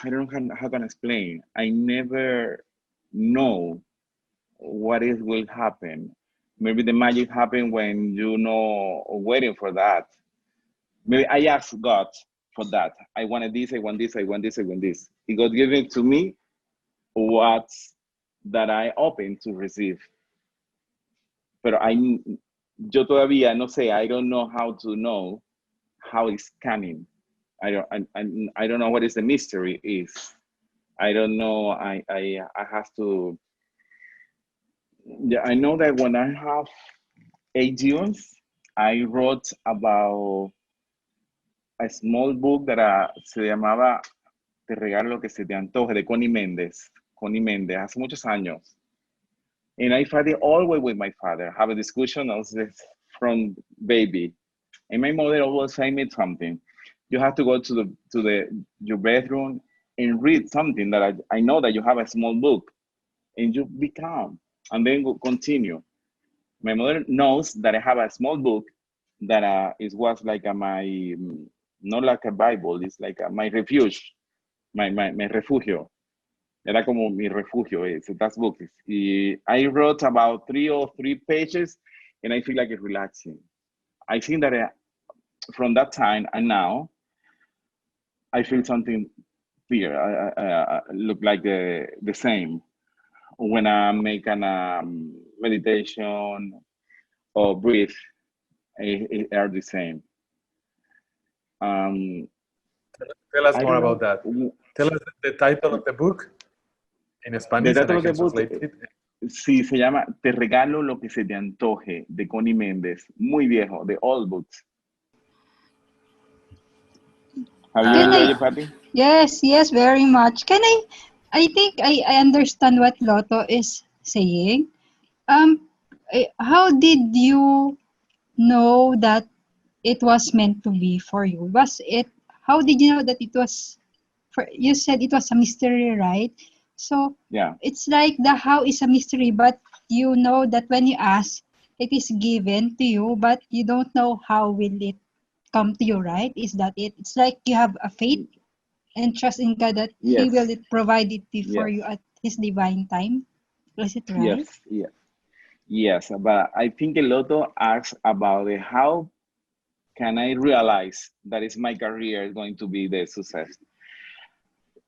I don't know how can I explain. I never know what is will happen. Maybe the magic happen when you know waiting for that. Maybe I ask God for that. I wanted this, I want this, I want this, I want this. He God gave it to me what's that I open to receive. Pero yo todavía no sé, I don't know how to know how it's coming. I don't know what is the mystery is. I don't know. I have to. Yeah, I know that when I have 8 years, I wrote about a small book that se llamaba Te regalo lo que se te antoje de Connie Méndez. Connie Méndez, hace muchos años. And I fight it always with my father. Have a discussion from baby. And my mother always say me something. You have to go to your bedroom and read something that I know that you have a small book, and you be calm, and then continue. My mother knows that I have a small book that was like my, not like a Bible, it's like my refuge, my refugio. Era como mi refugio, that book. I wrote about 3 pages, and I feel like it's relaxing. I think that from that time and now, I feel something fear. Look like the same when I make an meditation or breathe. It are the same. Tell us I more don't about know. that. Tell us the title of the book in The Spanish, and title I of the can book, translate it. sí, se llama Te regalo lo que se te antoje, de Connie Méndez. Muy viejo, the old books. Have you Can enjoyed I? it, Patty? Yes, very much. I think I understand what Lotto is saying. How did you know that it was meant to be for you? How did you know that it was, you said it was a mystery, right? So Yeah. it's like the how is a mystery, but you know that when you ask, it is given to you, but you don't know how will it come to you, right? Is that it? It's like you have a faith and trust in God that He will Yes. provide it before Yes. you at His divine time. Is it Yes. right? Yes. Yes. But I think a lot of asks about how can I realize that is my career going to be the success?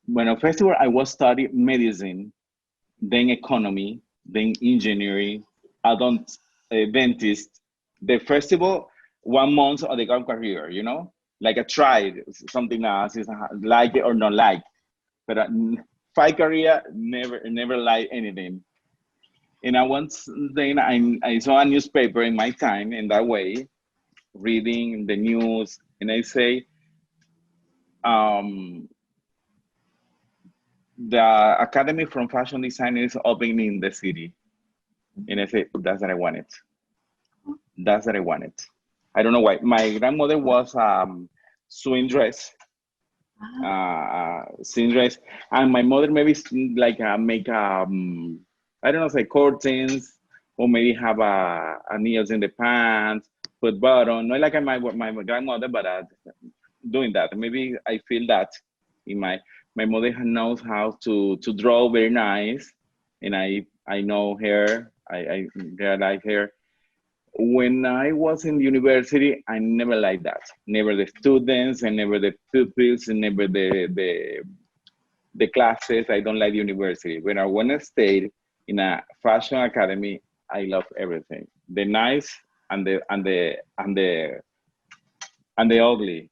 When first of all, I was studying medicine, then economy, then engineering, adult dentist. The first of all, 1 month of the career, like I tried something else, like it or not like, but 5 career, never like anything. And I once then I saw a newspaper in my time in that way, reading the news, and I say, the Academy from Fashion Design is opening in the city. And I said, that's what I wanted. That's what I wanted. I don't know why. My grandmother was sewing dress, sewing dress, and my mother maybe like make I don't know, say curtains, or maybe have a nails in the pants, put button. Not like my grandmother, but doing that. Maybe I feel that in my mother knows how to draw very nice, and I know her. I realize her. When I was in university, I never liked that. Never the students, and never the pupils, and never the classes. I don't like university. When I went to stay in a fashion academy, I love everything. The nice and the ugly.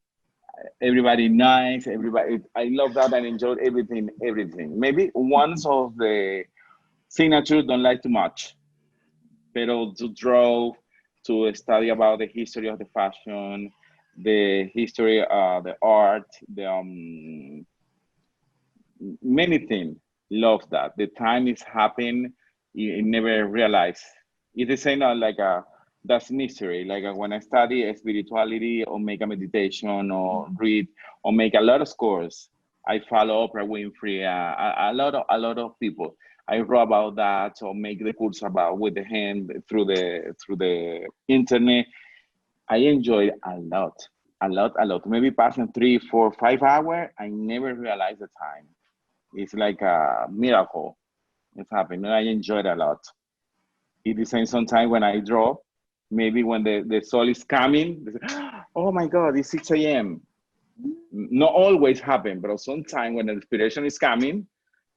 Everybody nice. Everybody. I love that and enjoyed everything. Everything. Maybe ones of the signature don't like too much, but to draw, to study about the history of the fashion, the history of the art, the many things. Love that. The time is happening. You never realize. It's the same like that's mystery. Like when I study spirituality or make a meditation or read or make a lot of scores, I follow Oprah Winfrey, a lot of people. I wrote about that or make the course about with the hand through the internet. I enjoy a lot, a lot, a lot. Maybe passing 3, 4, 5 hours. I never realize the time. It's like a miracle. It's happening. I enjoy it a lot. It is same sometimes when I draw, maybe when the soul is coming, they say, oh my God, it's 6 a.m. Not always happen, but sometimes when the inspiration is coming,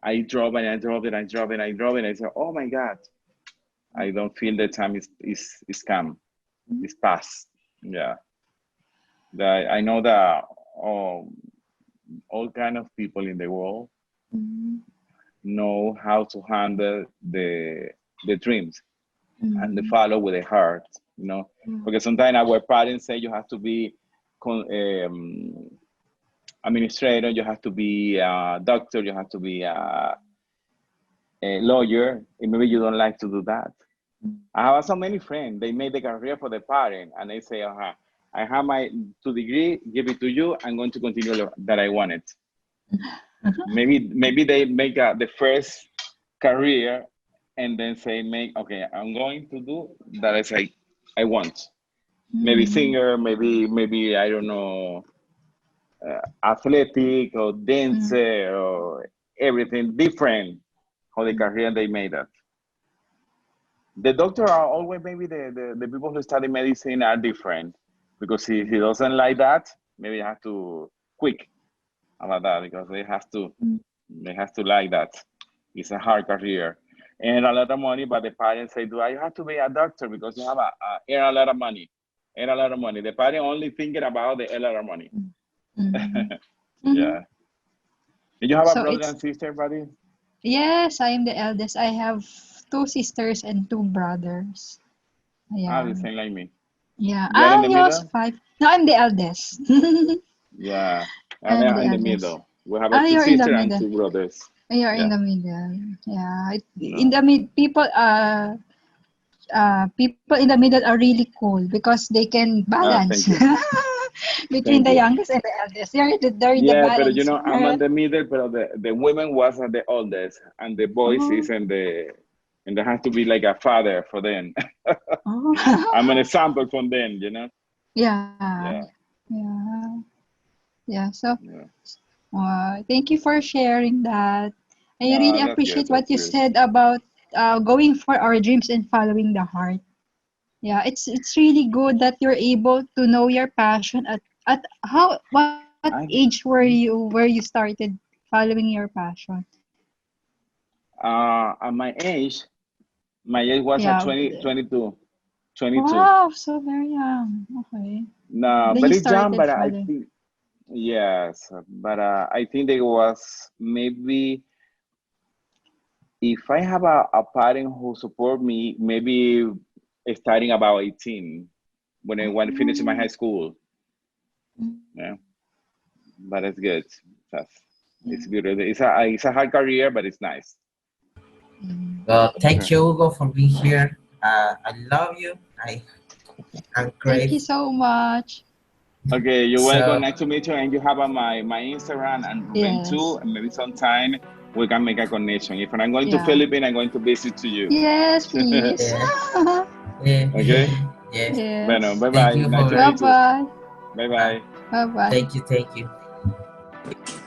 I drop and I drop it, I drop it, I drop it, and I say, oh my God, I don't feel the time is come, it's past. Yeah. I know that all kind of people in the world know how to handle the dreams and the follow with the heart, you know, because sometimes our parents say you have to be administrator, you have to be a doctor, you have to be a lawyer, and maybe you don't like to do that. I have so many friends, they made the career for the parent, and they say, I have my 2 degree, give it to you, I'm going to continue that I wanted. Maybe they make the first career and then say, okay, I'm going to do that I want. Maybe singer, maybe I don't know, athletic or dancer or everything different how the career they made that. The doctor are always maybe the people who study medicine are different because he doesn't like that. Maybe you have to quick about that because they have to like that. It's a hard career and a lot of money, but the parents say, do I have to be a doctor because you have earn a lot of money? Earn a lot of money. The parent only thinking about the a lot of money. Yeah. Did you have a brother and sister, buddy? Yes, I am the eldest. I have 2 sisters and 2 brothers. Yeah. The same like me. Yeah. You are in the He was middle? 5. No, I'm the eldest. Yeah. I'm the In the eldest. middle. We have 2 You're in the sisters and middle. 2 brothers. You're in Yeah. the middle. Yeah. No. In the mid, people in the middle are really cool because they can balance Thank you. between Thank the you. youngest and the eldest. They're the Yeah, but balance. I'm in the middle, but the women was at the oldest, and the boys is in and they have to be like a father for them. I'm an example from them, you know. Yeah. Yeah. Yeah. Yeah. So, Yeah. thank you for sharing that. I really That's good. appreciate what That's you good. said about going for our dreams and following the heart. Yeah, it's really good that you're able to know your passion at what age where you started following your passion. At my age was at Yeah. 22. 22. Wow, so very young. Okay. No, Then you very young, started but I following. think yes, but I think there was maybe if I have a parent who support me, maybe starting about 18 when I want to finish my high school. Yeah, but it's good. It's good. It's a hard career, but it's nice. Well, thank Okay. you, Hugo, for being here. I love you. I'm Thank you great. so much. Okay, you're welcome. So, Nice to meet you. And you have my Instagram and Ruben too. Yes. And maybe sometime we can make a connection. If I'm going to Yeah. Philippines, I'm going to visit to you. Yes, please. yeah, yeah, Okay. yes. Bueno, Yes. bye Thank bye. you Nice to for. Bye meet you. bye. Bye Uh, bye. Bye bye. thank you, thank you.